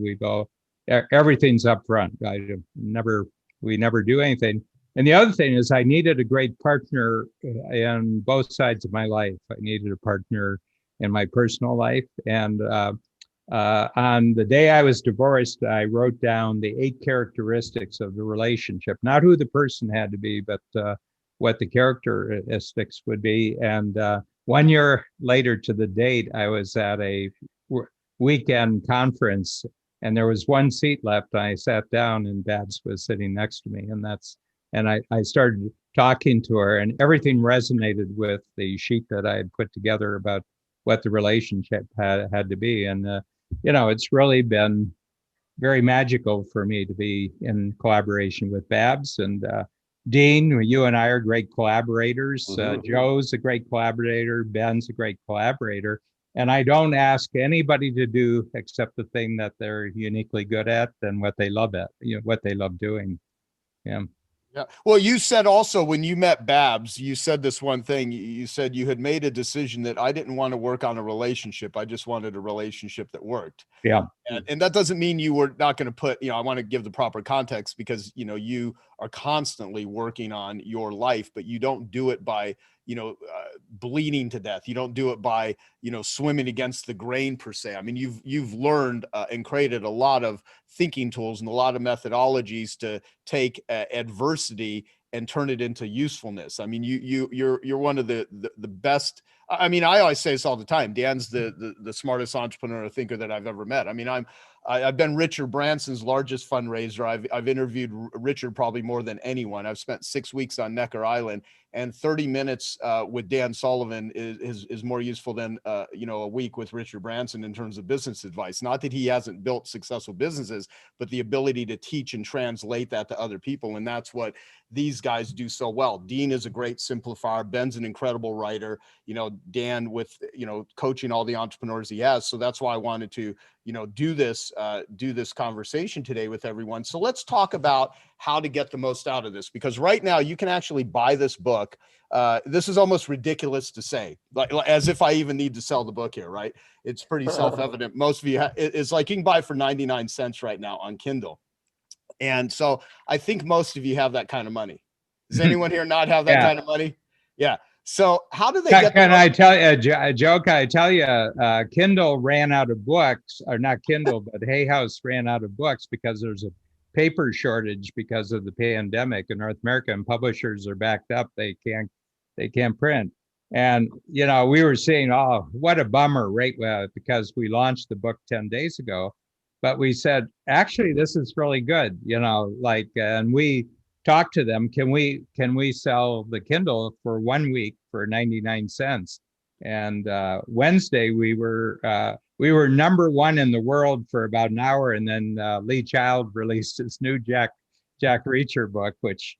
everything's up front. We never do anything. And the other thing is I needed a great partner in both sides of my life. I needed a partner in my personal life. And on the day I was divorced, I wrote down the 8 characteristics of the relationship, not who the person had to be, but what the characteristics would be. And 1 year later to the date, I was at a weekend conference and there was 1 seat left. I sat down and Babs was sitting next to me, and I started talking to her, and everything resonated with the sheet that I had put together about what the relationship had to be. And, it's really been very magical for me to be in collaboration with Babs and Dean. You and I are great collaborators. Joe's a great collaborator. Ben's a great collaborator. And I don't ask anybody to do except the thing that they're uniquely good at and what they love what they love doing. Yeah. Yeah. Well, you said also when you met Babs, you said this one thing. You said you had made a decision that I didn't want to work on a relationship. I just wanted a relationship that worked. Yeah. And that doesn't mean you were not going to put, I want to give the proper context because, you are constantly working on your life, but you don't do it by, bleeding to death. You don't do it by, swimming against the grain per se. I mean, you've learned and created a lot of thinking tools and a lot of methodologies to take adversity and turn it into usefulness. I mean, you're one of the best. I mean, I always say this all the time. Dan's the smartest entrepreneur thinker that I've ever met. I mean, I've been Richard Branson's largest fundraiser. I've interviewed Richard probably more than anyone. I've spent 6 weeks on Necker Island, and 30 minutes with Dan Sullivan is more useful than a week with Richard Branson in terms of business advice. Not that he hasn't built successful businesses, but the ability to teach and translate that to other people, and that's what these guys do so well. Dean is a great simplifier. Ben's an incredible writer. Dan with coaching all the entrepreneurs he has. So that's why I wanted to do this conversation today with everyone. So let's talk about how to get the most out of this, because right now you can actually buy this book. This is almost ridiculous to say, like as if I even need to sell the book here, right? It's pretty self-evident. Most of you, it's like you can buy it for 99 cents right now on Kindle. And so I think most of you have that kind of money. Does anyone here not have that kind of money? Yeah. So how do they get? Can I tell you, Joe? Can I tell you, Kindle ran out of books, or not Kindle, but Hay House ran out of books because there's a paper shortage because of the pandemic in North America, and publishers are backed up. They can't print. And we were saying, oh, what a bummer, right? Because we launched the book 10 days ago, but we said, actually, this is really good, and we talked to them. Can we sell the Kindle for 1 week for 99 cents? And Wednesday we were number 1 in the world for about an hour, and then Lee Child released his new Jack Reacher book, which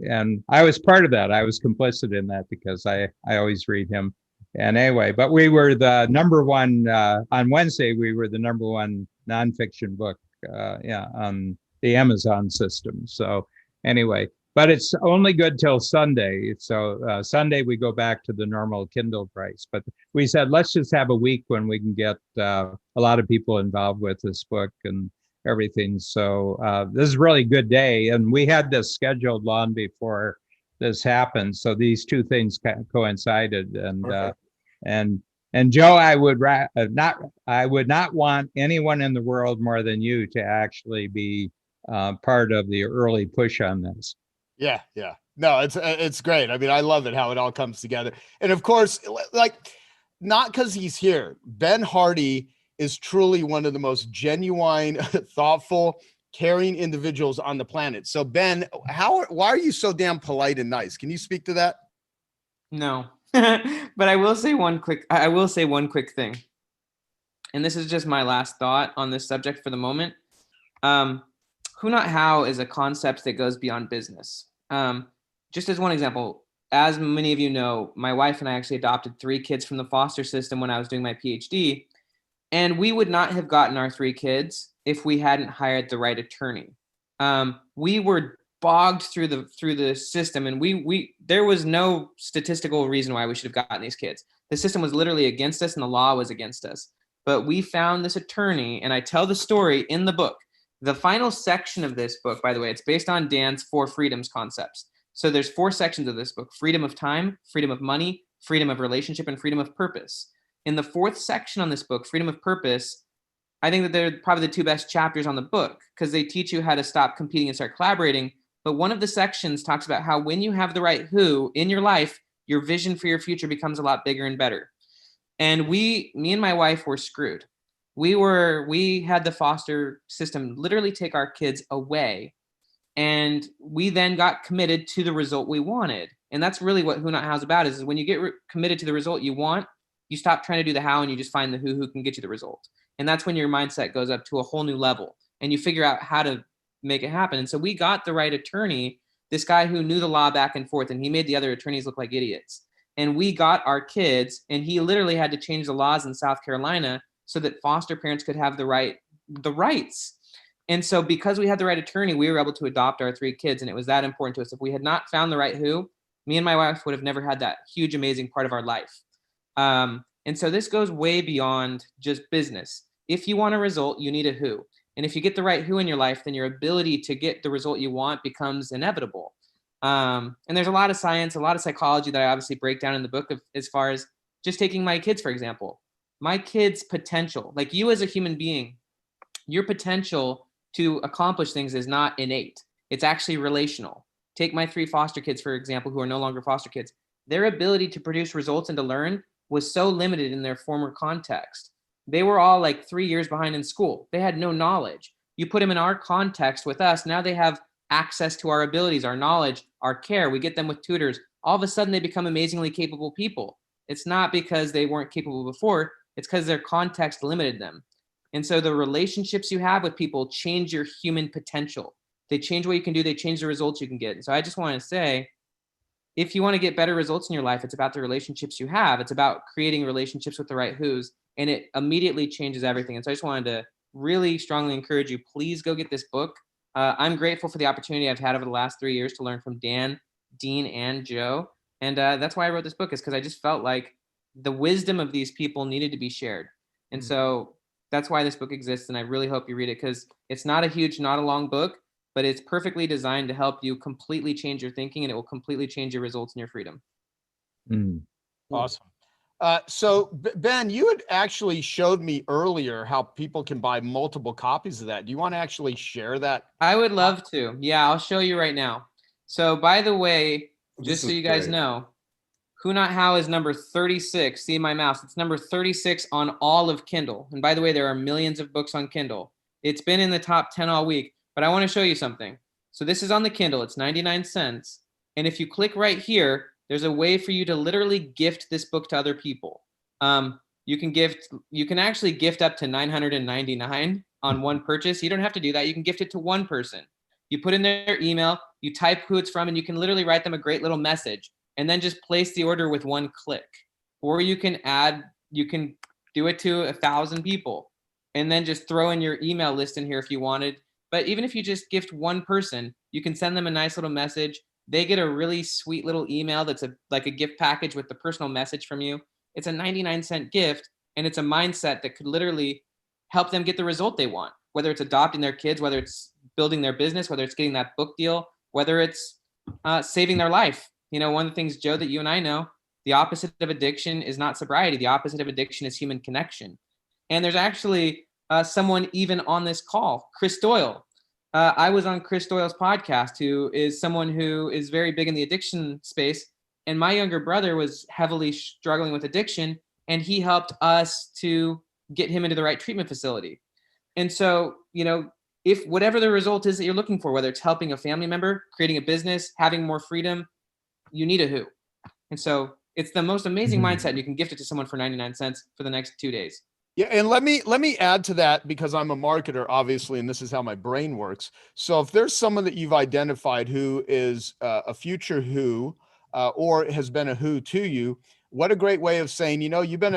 and I was part of that. I was complicit in that because I always read him. And anyway, but we were the number 1 on Wednesday. We were the number 1 nonfiction book on the Amazon system. So anyway, but it's only good till Sunday. So Sunday we go back to the normal Kindle price. But we said, let's just have a week when we can get a lot of people involved with this book and everything. So this is a really good day. And we had this scheduled long before this happened. So these two things coincided. And Joe, I would not want anyone in the world more than you to actually be part of the early push on this. Yeah. No, it's great. I mean, I love it how it all comes together. And of course, like, not because he's here, Ben Hardy is truly one of the most genuine, thoughtful, caring individuals on the planet. So Ben, why are you so damn polite and nice? Can you speak to that? No, but I will say one quick thing. And this is just my last thought on this subject for the moment. Who not how is a concept that goes beyond business. Just as one example, as many of you know, my wife and I actually adopted 3 kids from the foster system when I was doing my PhD. And we would not have gotten our 3 kids if we hadn't hired the right attorney. We were bogged through the system, and there was no statistical reason why we should have gotten these kids. The system was literally against us and the law was against us. But we found this attorney, and I tell the story in the book. The final section of this book, by the way, it's based on Dan's 4 freedoms concepts. So there's 4 sections of this book: freedom of time, freedom of money, freedom of relationship, and freedom of purpose. In the 4th section on this book, freedom of purpose, I think that they're probably the 2 best chapters on the book because they teach you how to stop competing and start collaborating. But one of the sections talks about how when you have the right who in your life, your vision for your future becomes a lot bigger and better. And me and my wife were screwed. We had the foster system literally take our kids away. And we then got committed to the result we wanted. And that's really what Who Not How's about is when you get committed to the result you want, you stop trying to do the how and you just find the who can get you the result. And that's when your mindset goes up to a whole new level and you figure out how to make it happen. And so we got the right attorney, this guy who knew the law back and forth, and he made the other attorneys look like idiots. And we got our kids, and he literally had to change the laws in South Carolina so that foster parents could have the rights. And so because we had the right attorney, we were able to adopt our 3 kids. And it was that important to us. If we had not found the right who, me and my wife would have never had that huge, amazing part of our life. And so this goes way beyond just business. If you want a result, you need a who. And if you get the right who in your life, then your ability to get the result you want becomes inevitable. And there's a lot of science, a lot of psychology that I obviously break down in the book as far as just taking my kids, for example. My kids' potential, like you as a human being, your potential to accomplish things is not innate. It's actually relational. Take my 3 foster kids, for example, who are no longer foster kids. Their ability to produce results and to learn was so limited in their former context. They were all like 3 years behind in school. They had no knowledge. You put them in our context with us, now they have access to our abilities, our knowledge, our care. We get them with tutors. All of a sudden, they become amazingly capable people. It's not because they weren't capable before. It's because their context limited them. And so the relationships you have with people change your human potential. They change what you can do. They change the results you can get. And so I just want to say, if you want to get better results in your life, it's about the relationships you have. It's about creating relationships with the right who's, and it immediately changes everything. And so I just wanted to really strongly encourage you, please go get this book. I'm grateful for the opportunity I've had over the last 3 years to learn from Dan, Dean, and Joe. And that's why I wrote this book, is because I just felt like the wisdom of these people needed to be shared. And so that's why this book exists. And I really hope you read it, because it's not a long book, but it's perfectly designed to help you completely change your thinking, and it will completely change your results and your freedom. Awesome. So Ben, you had actually showed me earlier how people can buy multiple copies of that. Do you want to actually share that? I would love to. Yeah, I'll show you right now. So by the way, just so you guys know, Who Not How is number 36. See my mouse. It's number 36 on all of Kindle. And by the way, there are millions of books on Kindle. It's been in the top 10 all week, but I want to show you something. So this is on the Kindle. It's 99 cents. And if you click right here, there's a way for you to literally gift this book to other people. You can actually gift up to $999 on one purchase. You don't have to do that. You can gift it to one person. You put in their email, you type who it's from, and you can literally write them a great little message and then just place the order with one click. Or you can do it to 1,000 people and then just throw in your email list in here if you wanted. But even if you just gift one person, you can send them a nice little message. They get a really sweet little email that's like a gift package with the personal message from you. It's a 99-cent gift, and it's a mindset that could literally help them get the result they want, whether it's adopting their kids, whether it's building their business, whether it's getting that book deal, whether it's saving their life. You know, one of the things, Joe, that you and I know, the opposite of addiction is not sobriety. The opposite of addiction is human connection. And there's actually someone even on this call, Chris Doyle. I was on Chris Doyle's podcast, who is someone who is very big in the addiction space. And my younger brother was heavily struggling with addiction, and he helped us to get him into the right treatment facility. And so, you know, if whatever the result is that you're looking for, whether it's helping a family member, creating a business, having more freedom, you need a who. And so it's the most amazing mindset. You can gift it to someone for 99 cents for the next 2 days. Yeah, and let me add to that, because I'm a marketer, obviously, and this is how my brain works. So if there's someone that you've identified who is a future who, or has been a who to you, what a great way of saying, you've been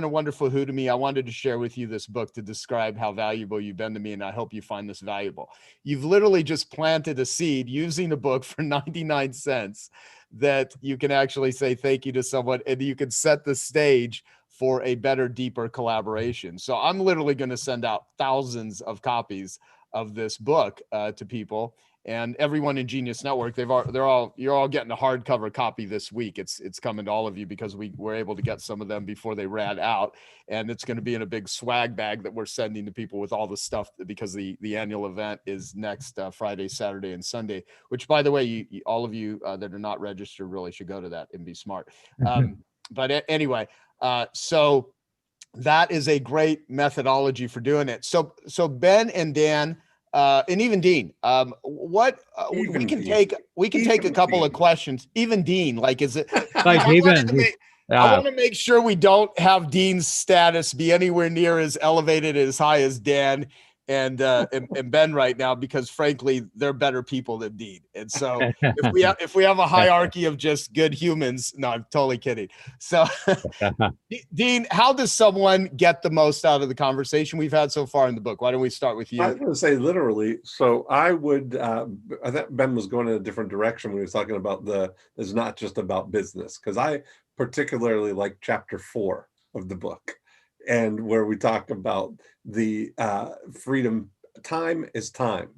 a wonderful who to me. I wanted to share with you this book to describe how valuable you've been to me, and I hope you find this valuable. You've literally just planted a seed using a book for 99 cents that you can actually say thank you to someone, and you can set the stage for a better, deeper collaboration. So I'm literally going to send out thousands of copies of this book to people. And everyone in Genius Network, you're all getting a hardcover copy this week. It's coming to all of you because we were able to get some of them before they ran out, and it's going to be in a big swag bag that we're sending to people with all the stuff, because the annual event is next Friday, Saturday, and Sunday. Which, by the way, all of you that are not registered really should go to that and be smart. But anyway, so that is a great methodology for doing it. So Ben and Dan. And even Dean, we can take a couple of questions. Even Dean, like, is it like I want to make sure we don't have Dean's status be anywhere near as elevated as high as Dan and Ben right now, because frankly, they're better people than Dean. And so if we have a hierarchy of just good humans, no, I'm totally kidding. So Dean, how does someone get the most out of the conversation we've had so far in the book? Why don't we start with you? I was going to say literally. So I would, I thought Ben was going in a different direction when he was talking about it's not just about business, because I particularly like chapter 4 of the book, and where we talk about the freedom. Time is time.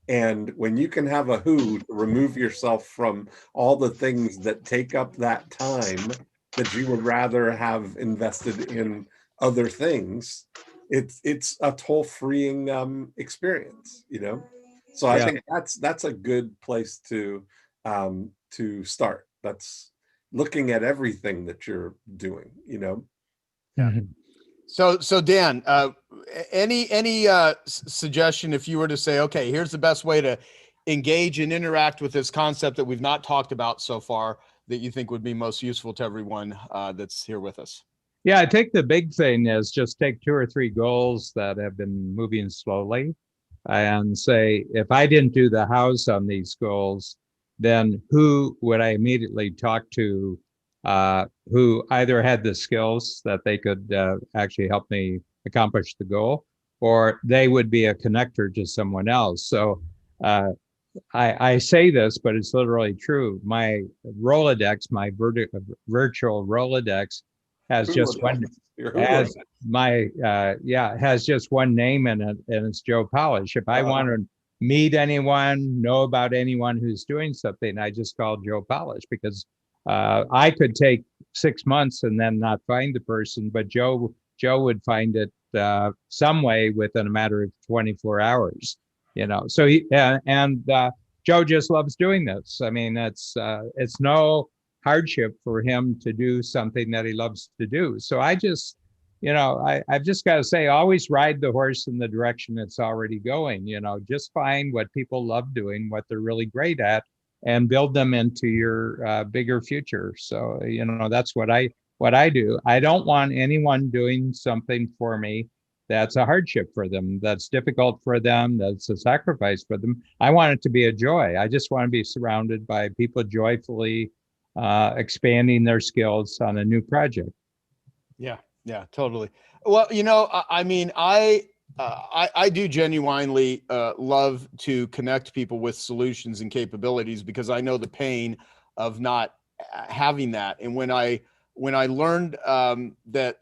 And when you can have a who to remove yourself from all the things that take up that time that you would rather have invested in other things, it's a total freeing experience, So I think that's a good place to start. That's looking at everything that you're doing, Yeah. So Dan, any suggestion if you were to say, okay, here's the best way to engage and interact with this concept that we've not talked about so far that you think would be most useful to everyone that's here with us? Yeah, I think the big thing is just take 2 or 3 goals that have been moving slowly and say, if I didn't do the house on these goals, then who would I immediately talk to who either had the skills that they could actually help me accomplish the goal, or they would be a connector to someone else. So I say this, but it's literally true. My Rolodex, my virtual Rolodex, has just one name in it, and it's Joe Polish. If I want to meet anyone, know about anyone who's doing something, I just call Joe Polish, because I could take 6 months and then not find the person, but Joe would find it some way within a matter of 24 hours. So Joe just loves doing this. I mean, it's no hardship for him to do something that he loves to do. So I just, I've just got to say, always ride the horse in the direction it's already going. Just find what people love doing, what they're really great at, and build them into your bigger future. So, that's what I do. I don't want anyone doing something for me that's a hardship for them, that's difficult for them, that's a sacrifice for them. I want it to be a joy. I just want to be surrounded by people joyfully expanding their skills on a new project. Yeah, totally. Well, I mean, I do genuinely love to connect people with solutions and capabilities, because I know the pain of not having that. And when I learned that,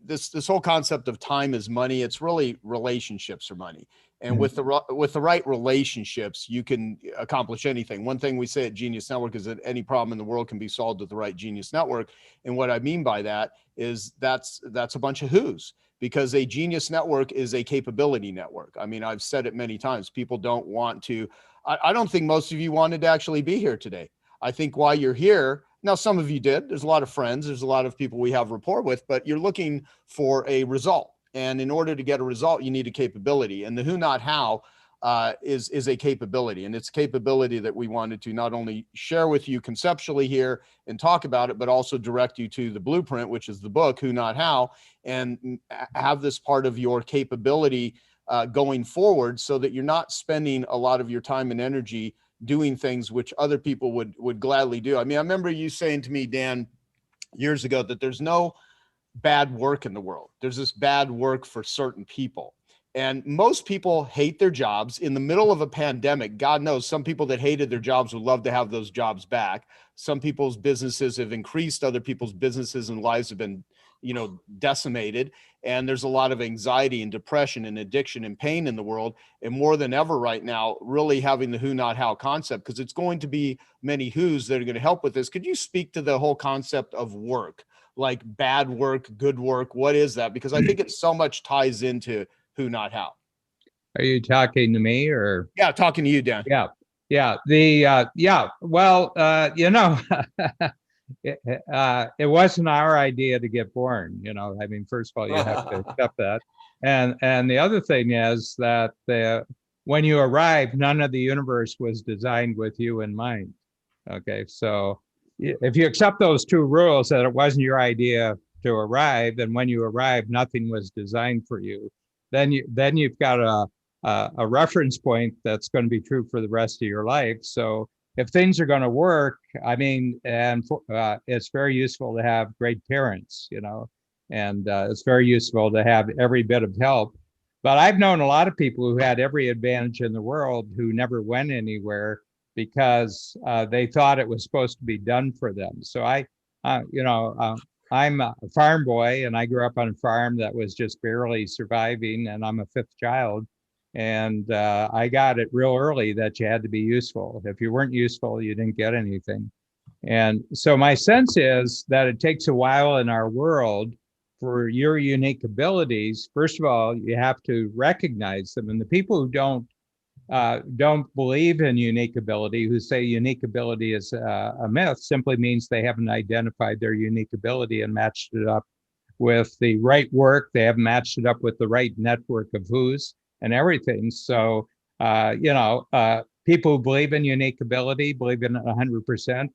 this whole concept of time is money, it's really relationships are money. And with the right relationships, you can accomplish anything. One thing we say at Genius Network is that any problem in the world can be solved with the right Genius Network. And what I mean by that is that's a bunch of who's, because a Genius Network is a capability network. I mean, I've said it many times. People don't want to, I don't think most of you wanted to actually be here today. I think why you're here, now some of you did, there's a lot of friends, there's a lot of people we have rapport with, but you're looking for a result. And in order to get a result, you need a capability. And the who, not how, is a capability. And it's a capability that we wanted to not only share with you conceptually here and talk about it, but also direct you to the blueprint, which is the book, Who, Not How, and have this part of your capability going forward, so that you're not spending a lot of your time and energy doing things which other people would gladly do. I mean, I remember you saying to me, Dan, years ago that there's no bad work in the world. There's this bad work for certain people. And most people hate their jobs in the middle of a pandemic. God knows some people that hated their jobs would love to have those jobs back. Some people's businesses have increased. Other people's businesses and lives have been, decimated. And there's a lot of anxiety and depression and addiction and pain in the world. And more than ever right now, really having the who, not how concept, because it's going to be many who's that are going to help with this. Could you speak to the whole concept of work, like bad work, good work? What is that? Because I think it so much ties into who, not how. Are you talking to me or? Yeah, talking to you, Dan. Yeah. Well, it wasn't our idea to get born. I mean, first of all, you have to accept that. And the other thing is that when you arrive, none of the universe was designed with you in mind. Okay, so if you accept those two rules, that it wasn't your idea to arrive, and when you arrive, nothing was designed for you, then you've got a reference point that's going to be true for the rest of your life. So if things are going to work, I mean, and it's very useful to have great parents, and it's very useful to have every bit of help. But I've known a lot of people who had every advantage in the world who never went anywhere because they thought it was supposed to be done for them. So I'm a farm boy, and I grew up on a farm that was just barely surviving, and I'm a fifth child. And I got it real early that you had to be useful. If you weren't useful, you didn't get anything. And so my sense is that it takes a while in our world for your unique abilities. First of all, you have to recognize them. And the people who don't believe in unique ability, who say unique ability is a myth, simply means they haven't identified their unique ability and matched it up with the right work. They haven't matched it up with the right network of who's and everything. So, people who believe in unique ability, believe in it 100%,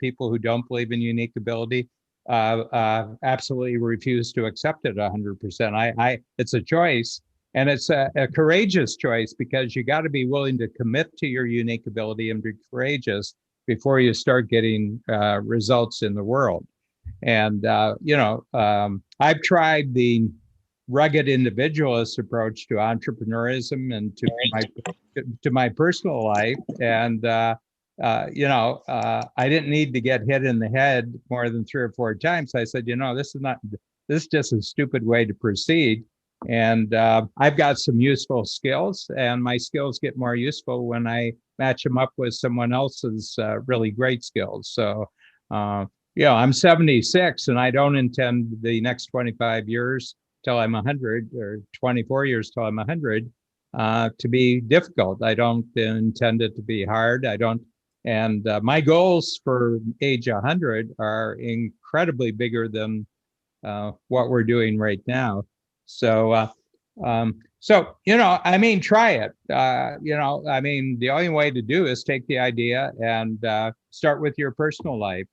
people who don't believe in unique ability, absolutely refuse to accept it 100%. It's a choice, and it's a courageous choice, because you got to be willing to commit to your unique ability and be courageous before you start getting results in the world. And, I've tried the rugged individualist approach to entrepreneurism and to my personal life. And, I didn't need to get hit in the head more than 3 or 4 times. I said, this is just a stupid way to proceed. And I've got some useful skills, and my skills get more useful when I match them up with someone else's really great skills. So, I'm 76, and I don't intend the next 25 years till I'm 100, or 24 years till I'm 100, to be difficult. I don't intend it to be hard. And my goals for age 100 are incredibly bigger than what we're doing right now. So, try it. The only way to do is take the idea and start with your personal life.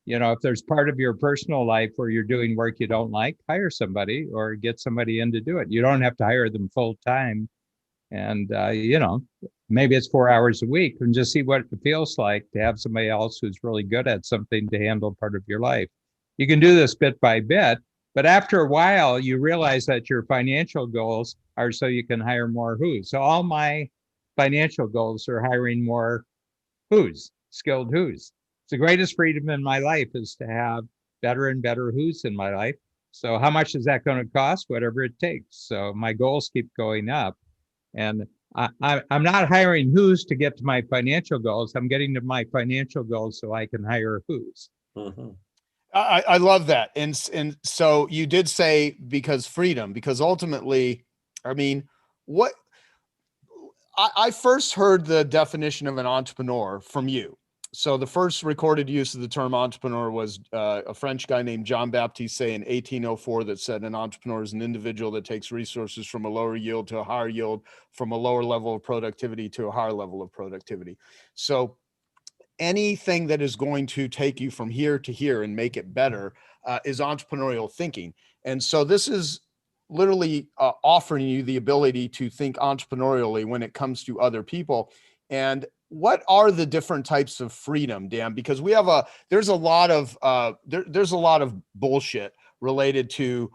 If there's part of your personal life where you're doing work you don't like, hire somebody or get somebody in to do it. You don't have to hire them full time. And, maybe it's 4 hours a week, and just see what it feels like to have somebody else who's really good at something to handle part of your life. You can do this bit by bit, but after a while, you realize that your financial goals are so you can hire more who's. So all my financial goals are hiring more who's, skilled who's. The greatest freedom in my life is to have better and better who's in my life. So how much is that going to cost? Whatever it takes. So my goals keep going up, and I'm not hiring who's to get to my financial goals. I'm getting to my financial goals so I can hire who's. Mm-hmm. I love that. And so you did say because ultimately, I mean, what I first heard the definition of an entrepreneur from you. So the first recorded use of the term entrepreneur was a French guy named Jean-Baptiste Say in 1804 that said an entrepreneur is an individual that takes resources from a lower yield to a higher yield, from a lower level of productivity to a higher level of productivity. So anything that is going to take you from here to here and make it better is entrepreneurial thinking. And so this is literally offering you the ability to think entrepreneurially when it comes to other people. And what are the different types of freedom, Dan? Because there's a lot of there's a lot of bullshit related to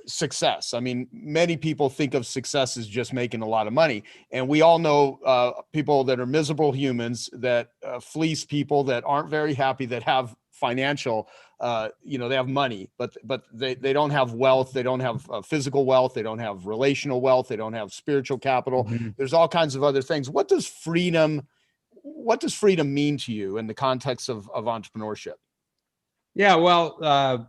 success. I mean, many people think of success as just making a lot of money, and we all know people that are miserable humans that fleece people that aren't very happy, that have financial they have money, but they don't have wealth, they don't have physical wealth, they don't have relational wealth, they don't have spiritual capital. There's all kinds of other things. What does freedom mean to you in the context of entrepreneurship? Yeah, well,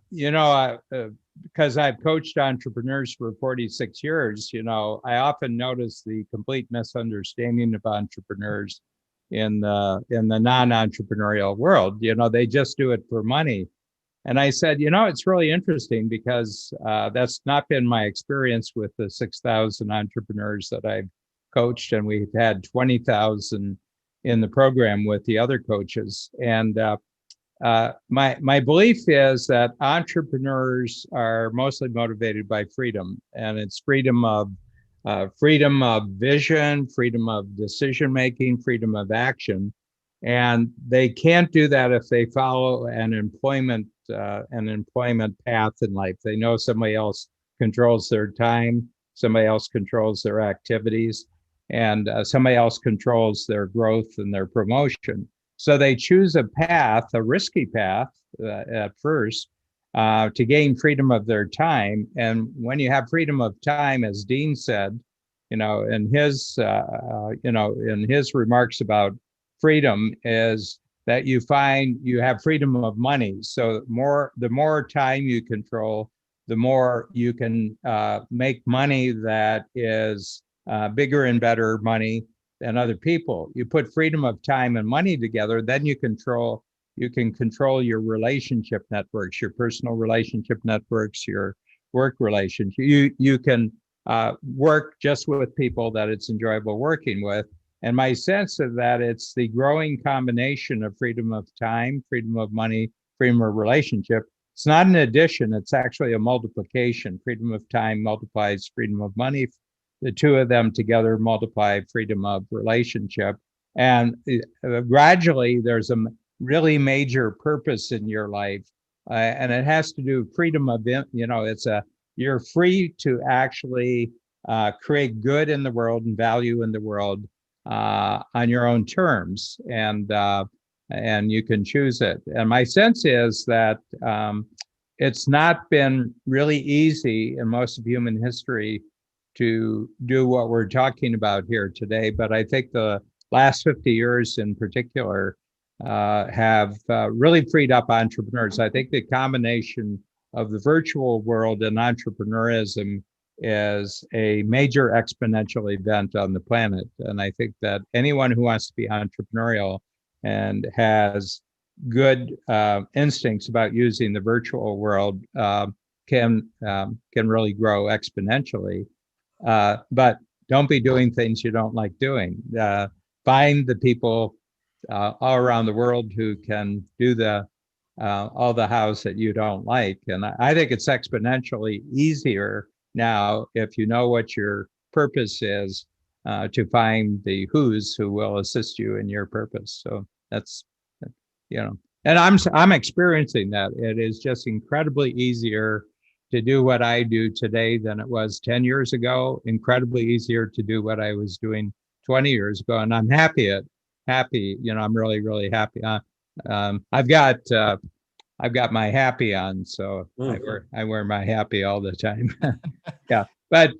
because I've coached entrepreneurs for 46 years, I often notice the complete misunderstanding of entrepreneurs in the non-entrepreneurial world. They just do it for money. And I said, it's really interesting because that's not been my experience with the 6,000 entrepreneurs that I've coached, and we've had 20,000 in the program with the other coaches. And my belief is that entrepreneurs are mostly motivated by freedom, and it's freedom of vision, freedom of decision making, freedom of action, and they can't do that if they follow an employment path in life. They know somebody else controls their time, somebody else controls their activities, and somebody else controls their growth and their promotion. So they choose a path, a risky path at first, to gain freedom of their time. And when you have freedom of time, as Dean said, in his remarks about freedom, is that you find you have freedom of money. So the more time you control, the more you can make money that is bigger and better money than other people. You put freedom of time and money together, then you can control your relationship networks, your personal relationship networks, your work relationship. You can work just with people that it's enjoyable working with. And my sense of that, it's the growing combination of freedom of time, freedom of money, freedom of relationship. It's not an addition, it's actually a multiplication. Freedom of time multiplies freedom of money. The two of them together multiply freedom of relationship. And gradually there's a really major purpose in your life. And it has to do with freedom of, you're free to actually create good in the world and value in the world on your own terms, and you can choose it. And my sense is that it's not been really easy in most of human history to do what we're talking about here today, but I think the last 50 years in particular have really freed up entrepreneurs. I think the combination of the virtual world and entrepreneurism is a major exponential event on the planet. And I think that anyone who wants to be entrepreneurial and has good instincts about using the virtual world can really grow exponentially. But don't be doing things you don't like doing. Find the people all around the world who can do all the hows that you don't like. And I think it's exponentially easier now, if you know what your purpose is, to find the who's who will assist you in your purpose. So that's, and I'm experiencing that. It is just incredibly easier to do what I do today than it was 10 years ago. Incredibly easier to do what I was doing 20 years ago, and I'm happy. I'm really, really happy. I've got my happy on, so I wear my happy all the time. Yeah, but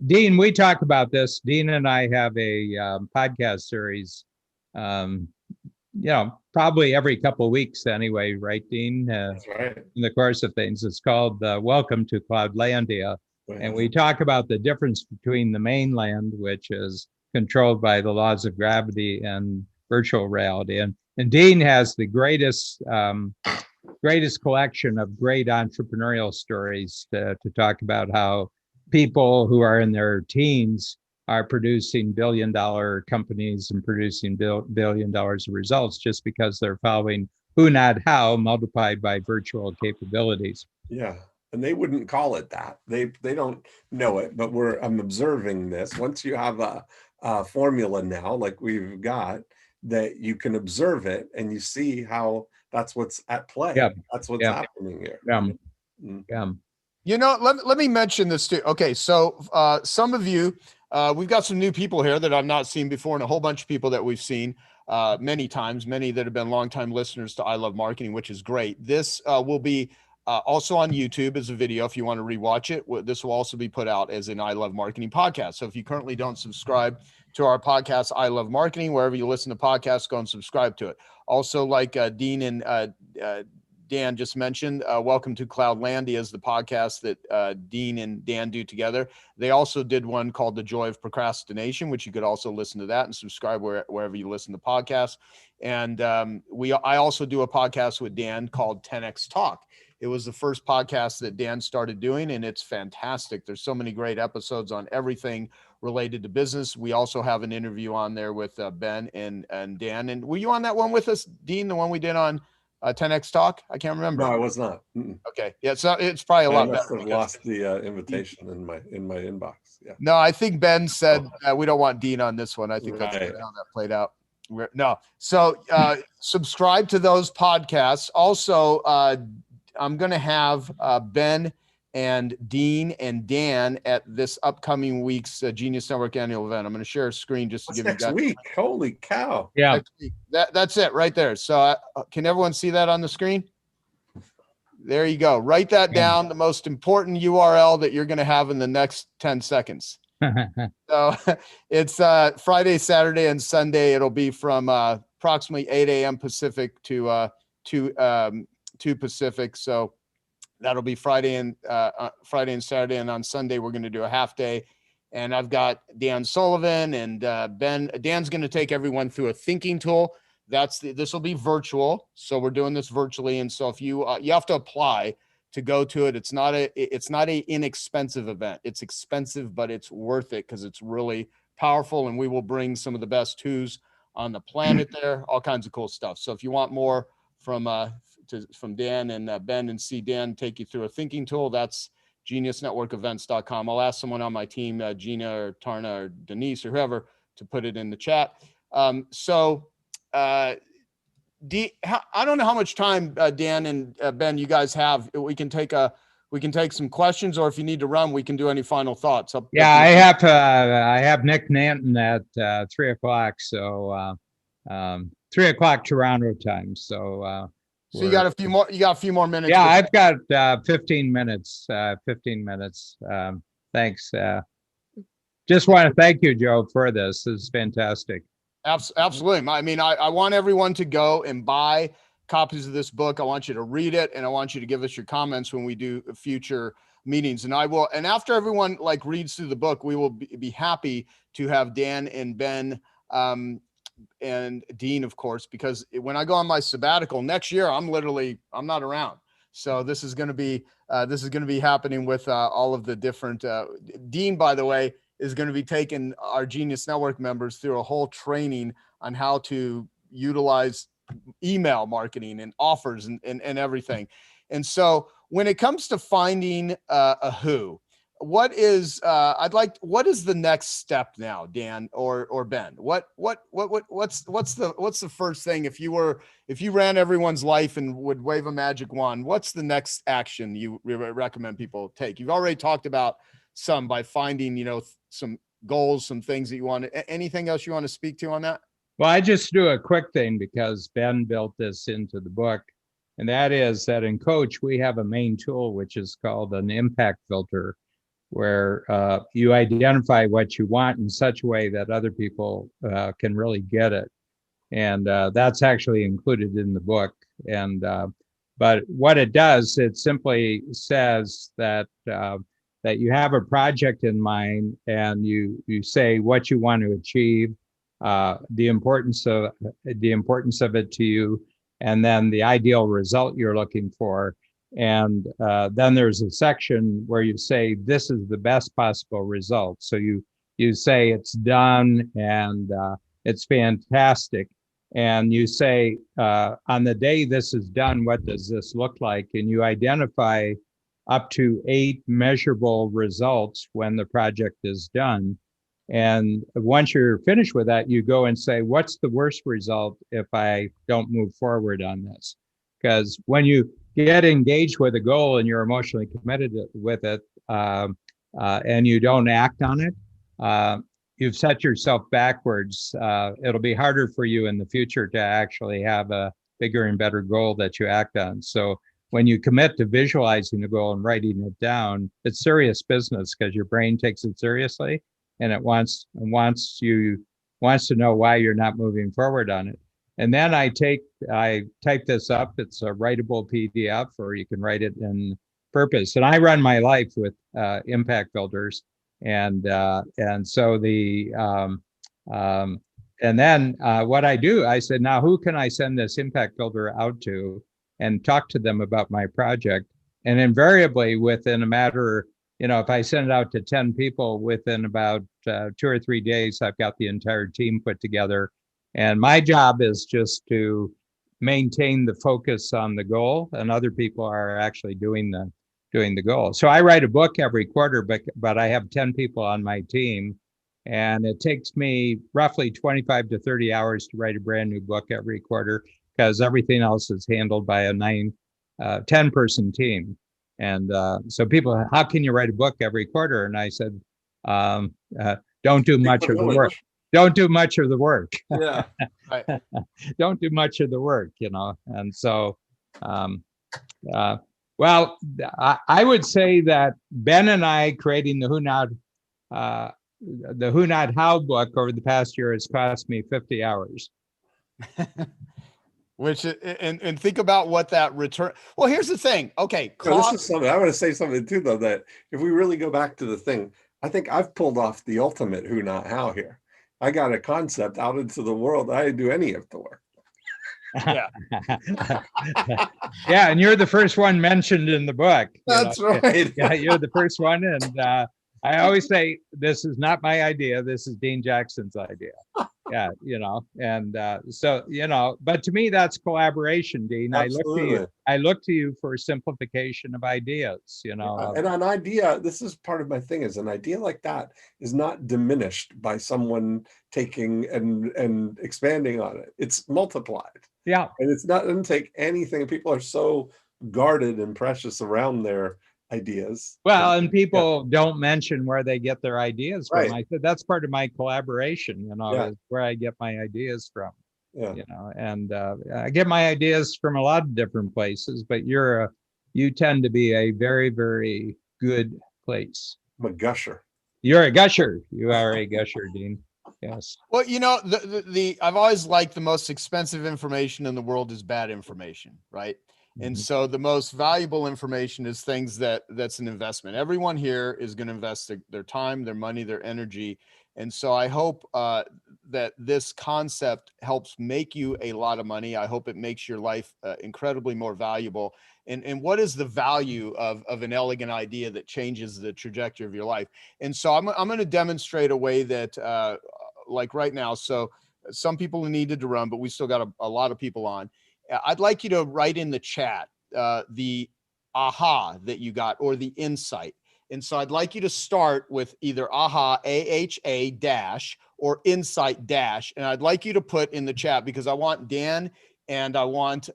Dean, we talk about this. Dean and I have a podcast series, probably every couple of weeks anyway, right, Dean? That's right. In the course of things, it's called Welcome to Cloudlandia. And we talk about the difference between the mainland, which is controlled by the laws of gravity, and virtual reality. And Dean has the greatest collection of great entrepreneurial stories to talk about how people who are in their teens are producing billion-dollar companies and producing $1 billion of results just because they're following who, not how, multiplied by virtual capabilities. Yeah, and they wouldn't call it that. They don't know it, but I'm observing this. Once you have a formula now, like we've got, that you can observe it and you see how that's what's at play. Yeah. That's what's Yeah. happening here. Yeah. Mm. Yeah. You know, let me mention this too. Okay, so some of you, we've got some new people here that I've not seen before, and a whole bunch of people that we've seen many times, many that have been longtime listeners to I Love Marketing, which is great. This will be also on YouTube as a video if you want to rewatch it. This will also be put out as an I Love Marketing podcast. So if you currently don't subscribe to our podcast, I Love Marketing, wherever you listen to podcasts, go and subscribe to it. Also, like Dean and Dan just mentioned, Welcome to Cloudlandia is the podcast that Dean and Dan do together. They also did one called The Joy of Procrastination, which you could also listen to that and subscribe wherever you listen to podcasts. And I also do a podcast with Dan called 10X Talk. It was the first podcast that Dan started doing, and it's fantastic. There's so many great episodes on everything related to business. We also have an interview on there with Ben and Dan. And were you on that one with us, Dean, the one we did on 10X Talk? I can't remember. No, I was not. Mm-mm. Okay. Yeah. So it's probably a lot I must better. have lost the invitation in my inbox. Yeah. No, I think Ben said we don't want Dean on this one. I think that's Right. how that played out. No. So subscribe to those podcasts. Also, I'm going to have Ben and Dean and Dan at this upcoming week's Genius Network annual event. I'm going to share a screen just to What's give next you guys. week? Holy cow. Yeah. Next week. That's it right there. So can everyone see that on the screen? There you go. Write that down. The most important URL that you're going to have in the next 10 seconds. So it's Friday, Saturday, and Sunday. It'll be from approximately 8 a.m. Pacific to 2 Pacific. So that'll be Friday and Saturday. And on Sunday, we're going to do a half day. And I've got Dan Sullivan and Ben. Dan's going to take everyone through a thinking tool. This will be virtual. So we're doing this virtually. And so if you have to apply to go to it, it's not a inexpensive event. It's expensive, but it's worth it because it's really powerful. And we will bring some of the best who's on the planet there, all kinds of cool stuff. So if you want more from Dan and Ben and see Dan take you through a thinking tool, that's geniusnetworkevents.com. I'll ask someone on my team, Gina or Tarna or Denise or whoever, to put it in the chat. I don't know how much time Dan and Ben you guys have. We can take some questions, or if you need to run, we can do any final thoughts. Yeah, I have Nick Nanton at 3:00. So 3:00 Toronto time. So you got a few more. You got a few more minutes. Yeah, I've got 15 minutes. 15 minutes. Thanks. Just want to thank you, Joe, for this. This is fantastic. Absolutely. I mean, I want everyone to go and buy copies of this book. I want you to read it, and I want you to give us your comments when we do future meetings. And I will. And after everyone reads through the book, we will be happy to have Dan and Ben and Dean, of course, because when I go on my sabbatical next year, I'm not around. So this is going to be happening with all of the different. Dean, by the way, is going to be taking our Genius Network members through a whole training on how to utilize email marketing and offers and everything. And so when it comes to finding a who, what is the next step now, Dan or Ben? What's the first thing if you ran everyone's life and would wave a magic wand? What's the next action you recommend people take? You've already talked about some by finding, some goals, some things that you want. Anything else you want to speak to on that? Well, I just do a quick thing because Ben built this into the book. And that is that in Coach, we have a main tool, which is called an impact filter, where you identify what you want in such a way that other people can really get it. And that's actually included in the book. And but what it does, it simply says that that you have a project in mind and you say what you want to achieve, the importance of it to you, and then the ideal result you're looking for. And then there's a section where you say, this is the best possible result. So you say it's done and it's fantastic. And you say, on the day this is done, what does this look like? And you identify up to 8 measurable results when the project is done. And once you're finished with that, you go and say, what's the worst result if I don't move forward on this? Because when you get engaged with a goal and you're emotionally committed with it, and you don't act on it, you've set yourself backwards. It'll be harder for you in the future to actually have a bigger and better goal that you act on. So when you commit to visualizing the goal and writing it down, it's serious business because your brain takes it seriously, and it wants to know why you're not moving forward on it. And then I type this up. It's a writable PDF, or you can write it in Purpose. And I run my life with impact builders, and so and then what I do, I said, now who can I send this impact builder out to and talk to them about my project? And invariably, within a matter, if I send it out to 10 people, within about 2 or 3 days, I've got the entire team put together. And my job is just to maintain the focus on the goal, and other people are actually doing the goal. So I write a book every quarter, but I have 10 people on my team, and it takes me roughly 25 to 30 hours to write a brand new book every quarter, because everything else is handled by a 10-person team. And so people, how can you write a book every quarter? And I said, don't do much of the work. Don't do much of the work. Yeah. Right. Don't do much of the work, And so, well, I would say that Ben and I creating the Who Not How book over the past year has cost me 50 hours. Which, and think about what that return. Well, here's the thing. Okay. This is something I want to say something too, though, that if we really go back to the thing, I think I've pulled off the ultimate Who Not How here. I got a concept out into the world. I didn't do any of the work. Yeah. Yeah, and you're the first one mentioned in the book. That's right. Yeah, you're the first one, and I always say this is not my idea. This is Dean Jackson's idea. Yeah, and so but to me that's collaboration, Dean. Absolutely. I look to you for simplification of ideas. And an idea, this is part of my thing, is an idea like that is not diminished by someone taking and expanding on it. It's multiplied. Yeah. And it doesn't take anything. People are so guarded and precious around their ideas. Well, and people don't mention where they get their ideas from. Right. I said that's part of my collaboration, Yeah. is where I get my ideas from. Yeah. And I get my ideas from a lot of different places, but you tend to be a very, very good place. I'm a gusher. You're a gusher. You are a gusher, Dean. Yes. Well, I've always liked the most expensive information in the world is bad information, right? And so the most valuable information is things that's an investment. Everyone here is going to invest their time, their money, their energy. And so I hope that this concept helps make you a lot of money. I hope it makes your life incredibly more valuable. And what is the value of an elegant idea that changes the trajectory of your life? And so I'm going to demonstrate a way that like right now. So some people needed to run, but we still got a lot of people on. I'd like you to write in the chat the aha that you got or the insight. And so I'd like you to start with either aha, AHA dash, or insight dash. And I'd like you to put in the chat, because I want Dan and I want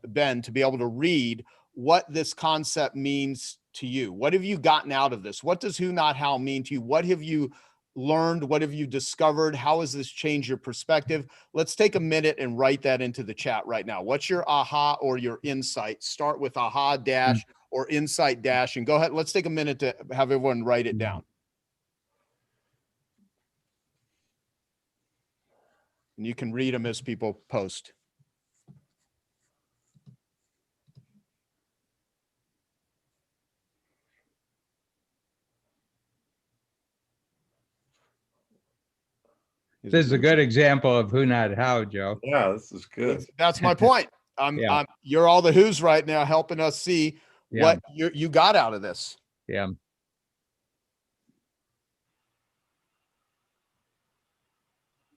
Ben to be able to read what this concept means to you. What have you gotten out of this? What does Who Not How mean to you? What have you learned? What have you discovered? How has this changed your perspective? Let's take a minute and write that into the chat right now. What's your aha or your insight? Start with aha dash or insight dash, and go ahead. Let's take a minute to have everyone write it down. And you can read them as people post. This is a good example of Who Not How, Joe. Yeah, this is good. That's my point. You're all the who's right now helping us see what you got out of this. Yeah.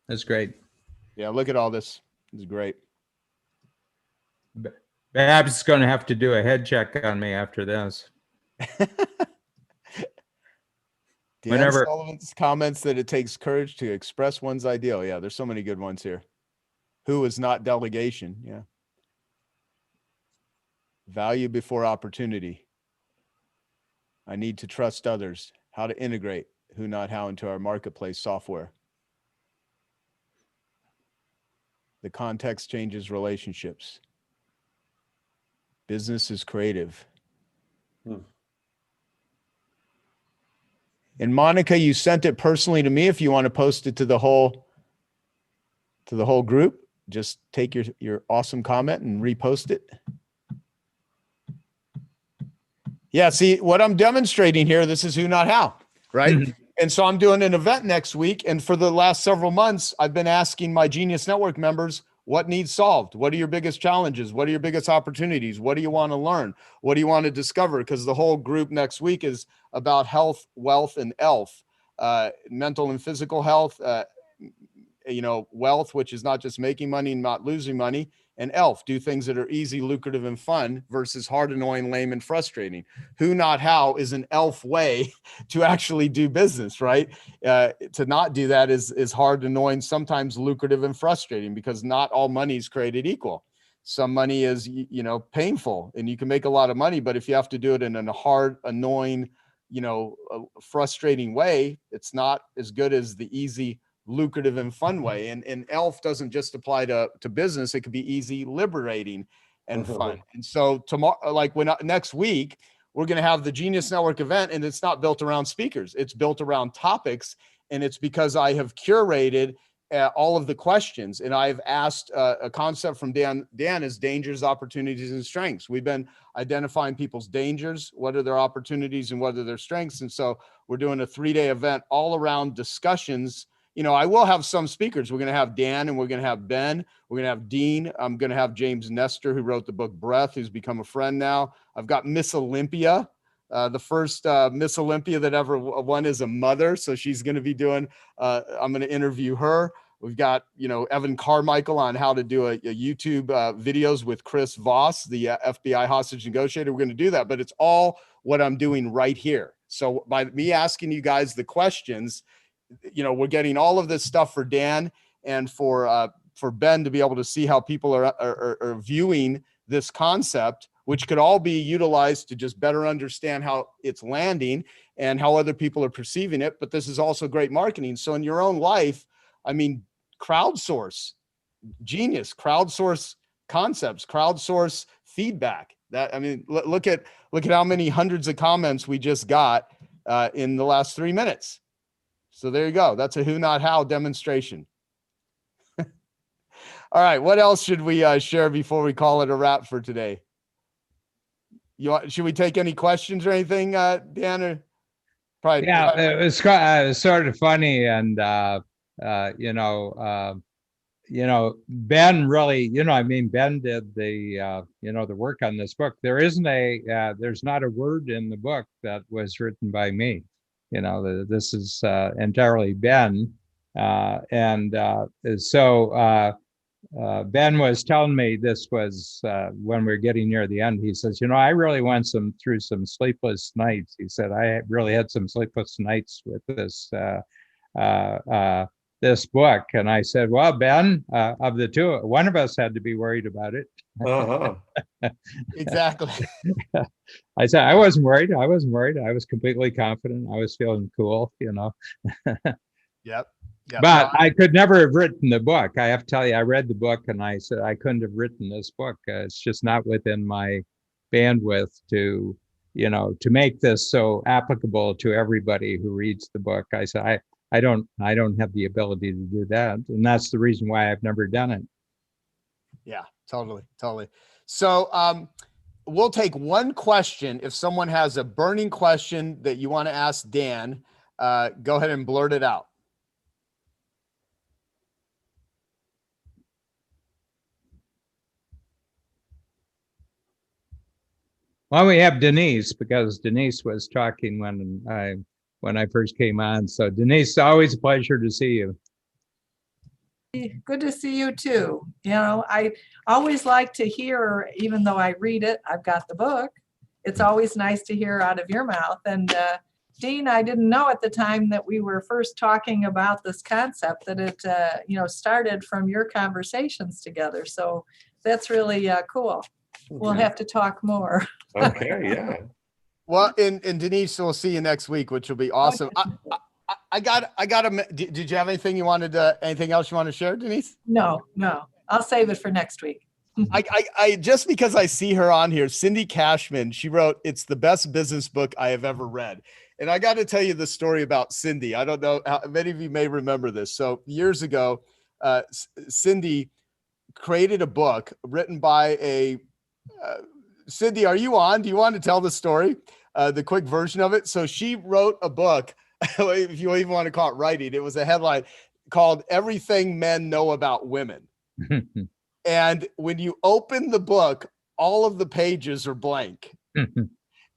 That's great. Yeah, look at all this. It's great. Babs is going to have to do a head check on me after this. Dan Sullivan's comments that it takes courage to express one's ideal. Yeah, there's so many good ones here. Who is not delegation? Yeah. Value before opportunity. I need to trust others. How to integrate who, not how into our marketplace software. The context changes relationships. Business is creative. And Monica, you sent it personally to me. If you want to post it to the whole group, just take your awesome comment and repost it. Yeah, see what I'm demonstrating here, this is who, not how, right? Mm-hmm. And so I'm doing an event next week. And for the last several months, I've been asking my Genius Network members, what needs solved? What are your biggest challenges? What are your biggest opportunities? What do you want to learn? What do you want to discover? Because the whole group next week is about health, wealth, and ELF, mental and physical health, wealth, which is not just making money and not losing money, and ELF, do things that are easy, lucrative, and fun versus hard, annoying, lame, and frustrating. Who, not how is an ELF way to actually do business, right? To not do that is hard, annoying, sometimes lucrative and frustrating, because not all money is created equal. Some money is, painful, and you can make a lot of money, but if you have to do it in a hard, annoying, frustrating way, it's not as good as the easy, lucrative, and fun way. And ELF doesn't just apply to business. It could be easy, liberating, and fun. And so tomorrow, next week, we're going to have the Genius Network event, and it's not built around speakers. It's built around topics. And it's because I have curated all of the questions, and I've asked a concept from Dan is dangers, opportunities, and strengths. We've been identifying people's dangers, what are their opportunities, and what are their strengths. And so we're doing a 3-day event all around discussions. I will have some speakers. We're going to have Dan, and we're going to have Ben. We're going to have Dean. I'm going to have James Nestor, who wrote the book Breath, who's become a friend now. I've got Miss Olympia. The first Miss Olympia that ever won is a mother. So she's going to be doing, I'm going to interview her. We've got, Evan Carmichael on how to do a YouTube videos with Chris Voss, the FBI hostage negotiator. We're going to do that, but it's all what I'm doing right here. So by me asking you guys the questions, we're getting all of this stuff for Dan and for Ben to be able to see how people are viewing this concept, which could all be utilized to just better understand how it's landing and how other people are perceiving it. But this is also great marketing. So in your own life, crowdsource genius, crowdsource concepts, crowdsource feedback. Look at how many hundreds of comments we just got in the last 3 minutes. So there you go. That's a who, not how demonstration. All right. What else should we share before we call it a wrap for today? Should we take any questions or anything, Dan? Or probably. Yeah, it was sort of funny, and Ben really, Ben did the the work on this book. There's not a word in the book that was written by me. This is entirely Ben. Ben was telling me, this was when we were getting near the end, he says, I really went through some sleepless nights. He said, I really had some sleepless nights with this book. And I said, well, Ben, of the two, one of us had to be worried about it. Exactly. I said, I wasn't worried. I was completely confident. I was feeling cool, Yep. But I could never have written the book. I have to tell you, I read the book and I said, I couldn't have written this book. It's just not within my bandwidth to make this so applicable to everybody who reads the book. I said, I don't have the ability to do that. And that's the reason why I've never done it. Yeah, totally. So we'll take one question. If someone has a burning question that you want to ask Dan, go ahead and blurt it out. Well, we have Denise, because Denise was talking when I first came on. So Denise, always a pleasure to see you. Good to see you too. I always like to hear, even though I read it, I've got the book. It's always nice to hear out of your mouth. And Dean, I didn't know at the time that we were first talking about this concept that it, started from your conversations together. So that's really cool. We'll have to talk more. Okay, yeah. Well, and Denise, we'll see you next week, which will be awesome. I got did you have anything anything else you want to share, Denise? No, I'll save it for next week. I just because I see her on here, Cindy Cashman, she wrote, "It's the best business book I have ever read." And I got to tell you the story about Cindy. I don't know how many of you may remember this. So years ago, Cindy created a book written by Cindy, are you on? Do you want to tell the story? The quick version of it. So she wrote a book, if you even want to call it writing, it was a headline called Everything Men Know About Women. And when you open the book, all of the pages are blank.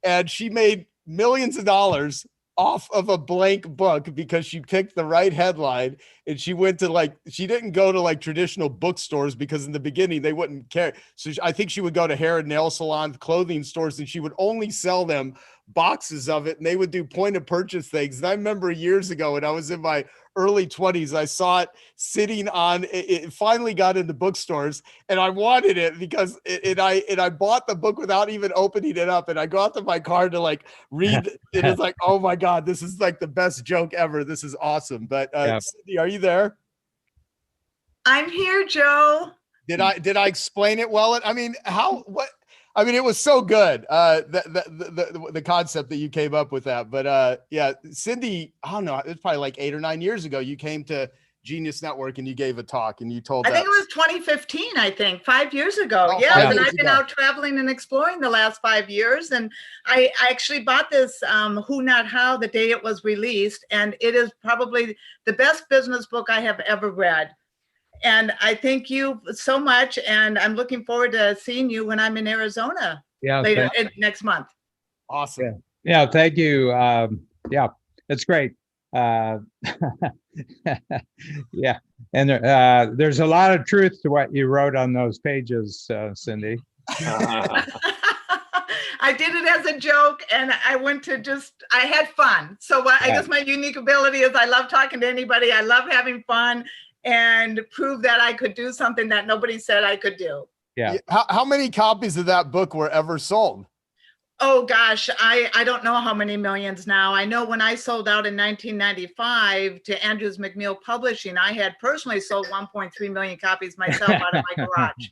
And she made millions of dollars off of a blank book because she picked the right headline, and she went to she didn't go to traditional bookstores because in the beginning they wouldn't care. So I think she would go to hair and nail salons, clothing stores, and she would only sell them boxes of it, and they would do point of purchase things. And I remember years ago when I was in my early 20s, I saw it sitting on, it finally got into bookstores, and I wanted it because I bought the book without even opening it up. And I go out to my car to read it. It's like, oh my God, this is the best joke ever. This is awesome. But Cindy, are you there? I'm here, Joe. Did I explain it well? I mean, it was so good. The concept that you came up with that, but yeah, Cindy, I don't know. It was probably 8 or 9 years ago. You came to Genius Network and you gave a talk and you told. I think it was 2015. I think 5 years ago. Oh, yeah, and I've been ago. out traveling and exploring the last 5 years, and I actually bought this Who Not How the day it was released, and it is probably the best business book I have ever read. And I thank you so much. And I'm looking forward to seeing you when I'm in Arizona next month. Awesome. Yeah, thank you. Yeah, it's great. Yeah. And there's a lot of truth to what you wrote on those pages, Cindy. I did it as a joke, and I went to I had fun. So I guess my unique ability is I love talking to anybody. I love having fun and prove that I could do something that nobody said I could do. Yeah. How many copies of that book were ever sold? Oh gosh, I don't know how many millions now. I know when I sold out in 1995 to Andrews McNeil Publishing, I had personally sold 1.3 million copies myself out of my garage.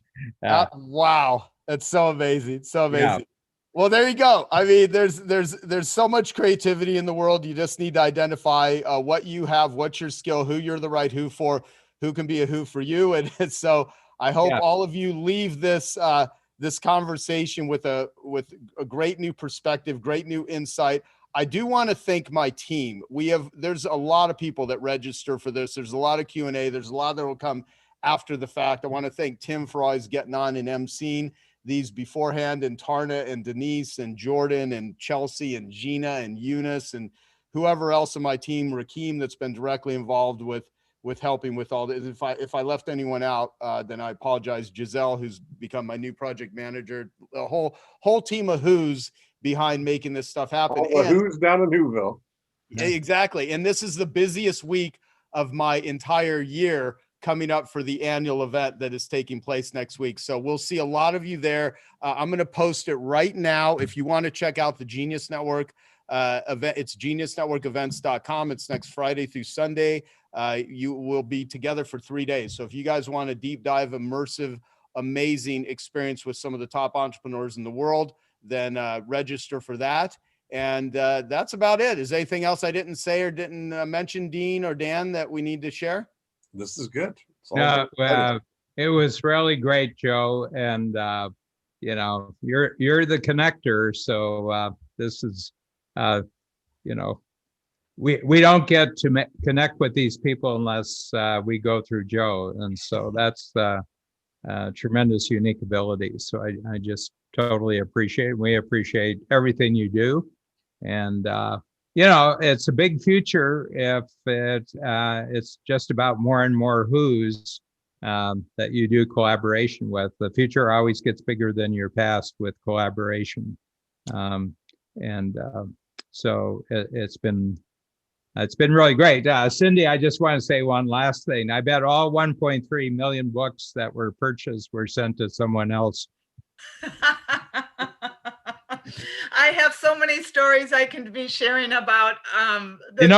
Wow, that's so amazing. So amazing. Yeah. Well, there you go. I mean, there's so much creativity in the world. You just need to identify what you have, what's your skill, who you're the right who for, who can be a who for you. And so I hope all of you leave this this conversation with a great new perspective, great new insight. I do want to thank my team. There's a lot of people that register for this. There's a lot of Q&A. There's a lot that will come after the fact. I want to thank Tim for always getting on and emceeing these beforehand, and Tarna and Denise and Jordan and Chelsea and Gina and Eunice and whoever else in my team, Rakeem, that's been directly involved with helping with all this. If I left anyone out, then I apologize. Giselle, who's become my new project manager, the whole team of who's behind making this stuff happen. All the who's down in Whoville. Exactly. And this is the busiest week of my entire year coming up for the annual event that is taking place next week. So we'll see a lot of you there. I'm going to post it right now. If you want to check out the Genius Network event, it's geniusnetworkevents.com. It's next Friday through Sunday. You will be together for 3 days. So if you guys want a deep dive, immersive, amazing experience with some of the top entrepreneurs in the world, then register for that. And that's about it. Is there anything else I didn't say or didn't mention, Dean or Dan, that we need to share? This is good. It was really great, Joe. And, you're the connector. So this is, we don't get to connect with these people unless we go through Joe. And so that's tremendous unique ability. So I just totally appreciate it. We appreciate everything you do. And, it's a big future if it's just about more and more who's that you do collaboration with. The future always gets bigger than your past with collaboration. So it's been really great. Cindy, I just want to say one last thing. I bet all 1.3 million books that were purchased were sent to someone else. I have so many stories I can be sharing about.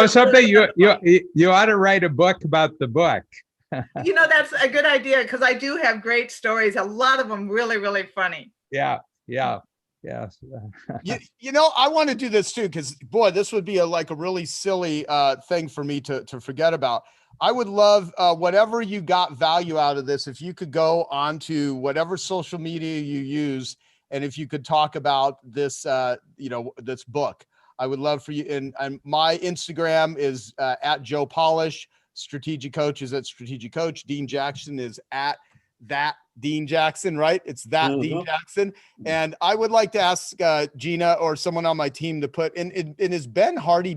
Something you ought to write a book about the book. That's a good idea because I do have great stories. A lot of them really, really funny. Yeah. Yes. I want to do this too, because boy, this would be a really silly thing for me to forget about. I would love whatever you got value out of this, if you could go onto whatever social media you use, and if you could talk about this, this book. I would love for you. And my Instagram is at Joe Polish. Strategic Coach is at Strategic Coach. Dean Jackson is at that Dean Jackson, right? It's that Dean Jackson. And I would like to ask Gina or someone on my team to put in is Benjamin Hardy,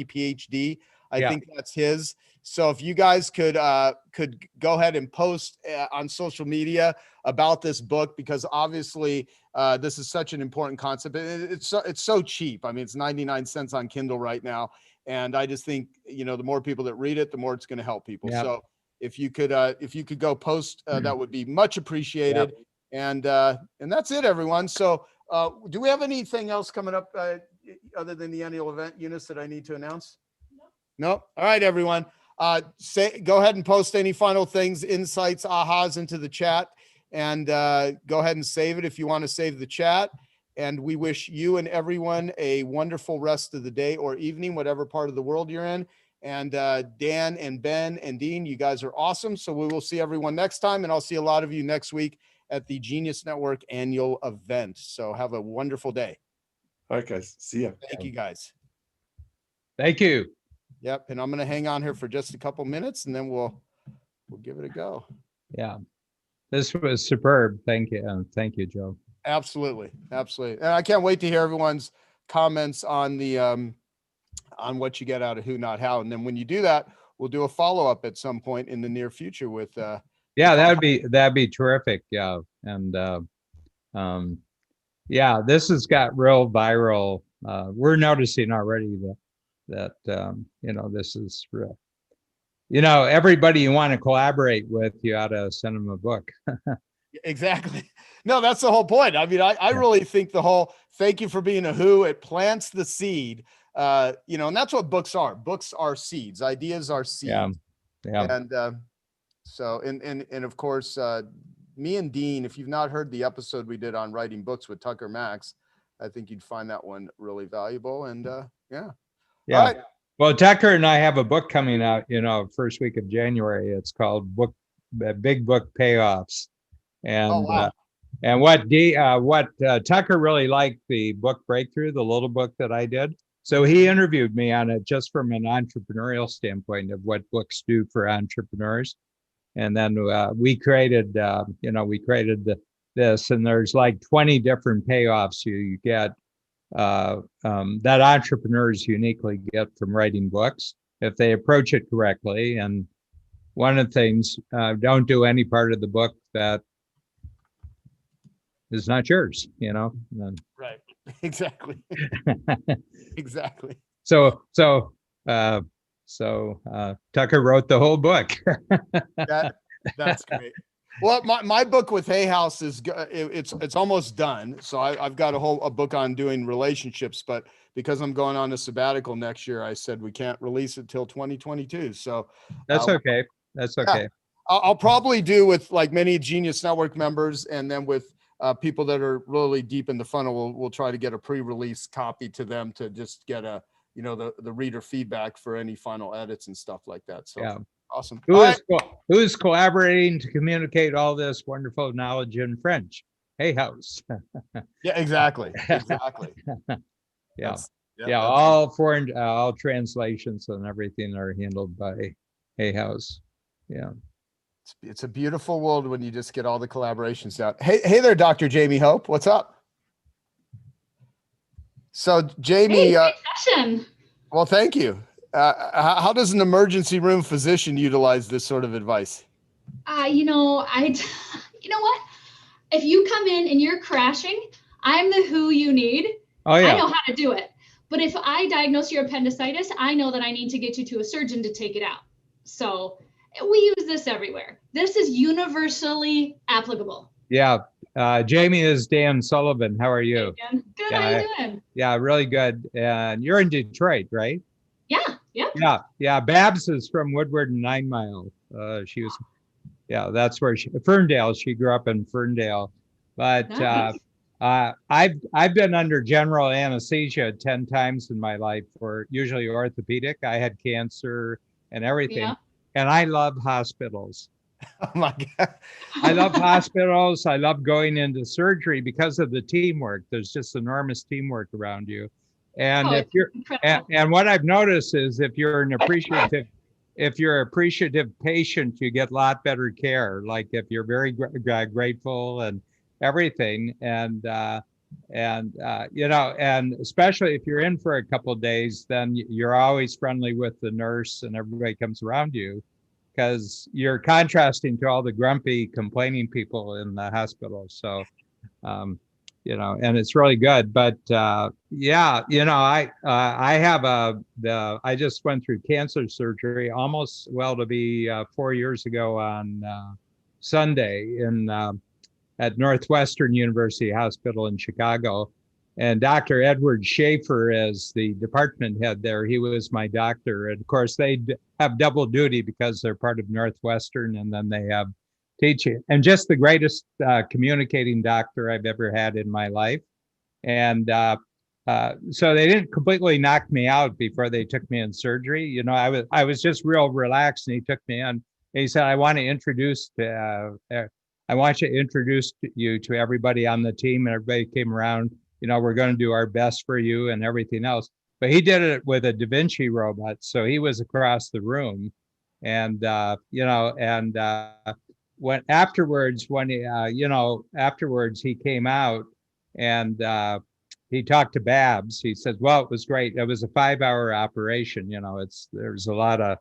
PhD. I think that's his. So if you guys could go ahead and post on social media about this book, because obviously this is such an important concept. It's so cheap. I mean, it's 99 cents on Kindle right now. And I just think, the more people that read it, the more it's going to help people. Yep. So if you could go post, that would be much appreciated. Yep. And that's it, everyone. So do we have anything else coming up other than the annual event, Eunice, that I need to announce? No. All right, everyone. Go ahead and post any final things, insights, ahas into the chat, and go ahead and save it if you want to save the chat. And we wish you and everyone a wonderful rest of the day or evening, whatever part of the world you're in. And Dan and Ben and Dean, you guys are awesome. So we will see everyone next time. And I'll see a lot of you next week at the Genius Network annual event. So have a wonderful day. All right, guys. See ya. Thank you, guys. Thank you. Yep. And I'm going to hang on here for just a couple minutes, and then we'll give it a go. Yeah. This was superb. Thank you. Thank you, Joe. Absolutely. And I can't wait to hear everyone's comments on the on what you get out of Who Not How. And then when you do that, we'll do a follow-up at some point in the near future with that'd be terrific. Yeah. And this has got real viral. We're noticing already that this is real. Everybody you want to collaborate with, you ought to send them a book. Exactly. No, that's the whole point. I mean, I really think the whole thank you for being a who, it plants the seed, and that's what books are. Books are seeds. Ideas are seeds. Yeah. And and of course, me and Dean, if you've not heard the episode we did on writing books with Tucker Max, I think you'd find that one really valuable. And yeah. All right. Well, Tucker and I have a book coming out, first week of January. It's called Big Book Payoffs. And and what Tucker really liked the book Breakthrough, the little book that I did. So he interviewed me on it just from an entrepreneurial standpoint of what books do for entrepreneurs. And then we created this, and there's like 20 different payoffs you get that entrepreneurs uniquely get from writing books if they approach it correctly. And one of the things, don't do any part of the book that is not yours, Right. Exactly. Exactly. So Tucker wrote the whole book. That's great. Well, my book with Hay House is it's almost done. So I've got a book on doing relationships, but because I'm going on a sabbatical next year, I said we can't release it till 2022. So that's okay. That's okay. Yeah, I'll probably do with like many Genius Network members, and then with people that are really deep in the funnel, we'll try to get a pre-release copy to them to just get the reader feedback for any final edits and stuff like that. So yeah. Awesome. Who's collaborating to communicate all this wonderful knowledge in French? Hay House. Yeah, exactly. Yeah. All translations and everything are handled by Hay House. Yeah. It's a beautiful world when you just get all the collaborations out. Hey there, Dr. Jamie Hope. What's up? So Jamie, great session. Well, thank you. How does an emergency room physician utilize this sort of advice? You know what? If you come in and you're crashing, I'm the who you need. Oh, yeah. I know how to do it. But if I diagnose your appendicitis, I know that I need to get you to a surgeon to take it out. So we use this everywhere. This is universally applicable. Yeah. Jamie is Dan Sullivan. How are you? Hey, Dan. Good. How you doing? Yeah, really good. And you're in Detroit, right? Yeah. Yeah. Yeah. Yeah. Babs is from Woodward and 9 Mile. She was, yeah, that's where Ferndale. She grew up in Ferndale. But Nice. I've been under general anesthesia 10 times in my life, for usually orthopedic. I had cancer and everything. Yeah. And I love hospitals. Oh my God. I love hospitals. I love going into surgery because of the teamwork. There's just enormous teamwork around you. And if you're, and what I've noticed is if you're an appreciative, patient, you get a lot better care. Like if you're very grateful and everything, and you know, and especially if you're in for a couple of days, then you're always friendly with the nurse and everybody comes around you, because you're contrasting to all the grumpy, complaining people in the hospital. So, you know, and it's really good. But yeah, you know, I just went through cancer surgery almost, well, to be 4 years ago on Sunday at Northwestern University Hospital in Chicago. And Dr. Edward Schaefer is the department head there. He was my doctor. And of course, they have double duty because they're part of Northwestern, and then they have teaching. And just the greatest communicating doctor I've ever had in my life. And so they didn't completely knock me out before they took me in surgery. You know, I was just real relaxed, and he took me in. And he said, I want to introduce you to everybody on the team. And everybody came around. You know, we're going to do our best for you and everything else. But he did it with a Da Vinci robot. So he was across the room. And, you know, and afterwards he came out and he talked to Babs. He said, well, it was great. It was a 5-hour operation. You know, there's a lot of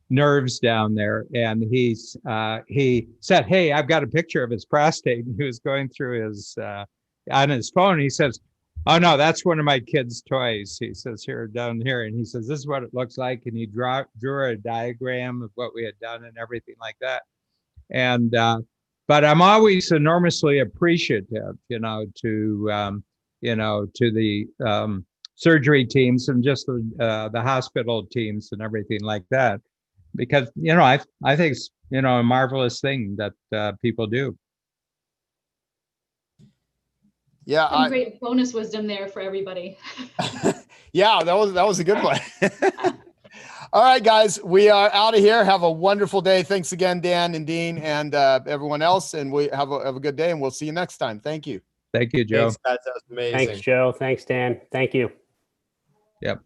nerves down there. And he said, hey, I've got a picture of his prostate. And he was going through his, on his phone. He says, oh no, that's one of my kids' toys. He says, here, down here. And he says, this is what it looks like. And he drew a diagram of what we had done and everything like that. And, but I'm always enormously appreciative, you know, to the surgery teams and just the hospital teams and everything like that, because, you know, I think it's, you know, a marvelous thing that people do. Yeah, some great bonus wisdom there for everybody. Yeah, that was a good one. All right, guys, we are out of here. Have a wonderful day. Thanks again, Dan and Dean and everyone else. And we have a good day, and we'll see you next time. Thank you. Thank you, Joe. Thanks, guys. That was amazing. Thanks, Joe. Thanks, Dan. Thank you. Yep.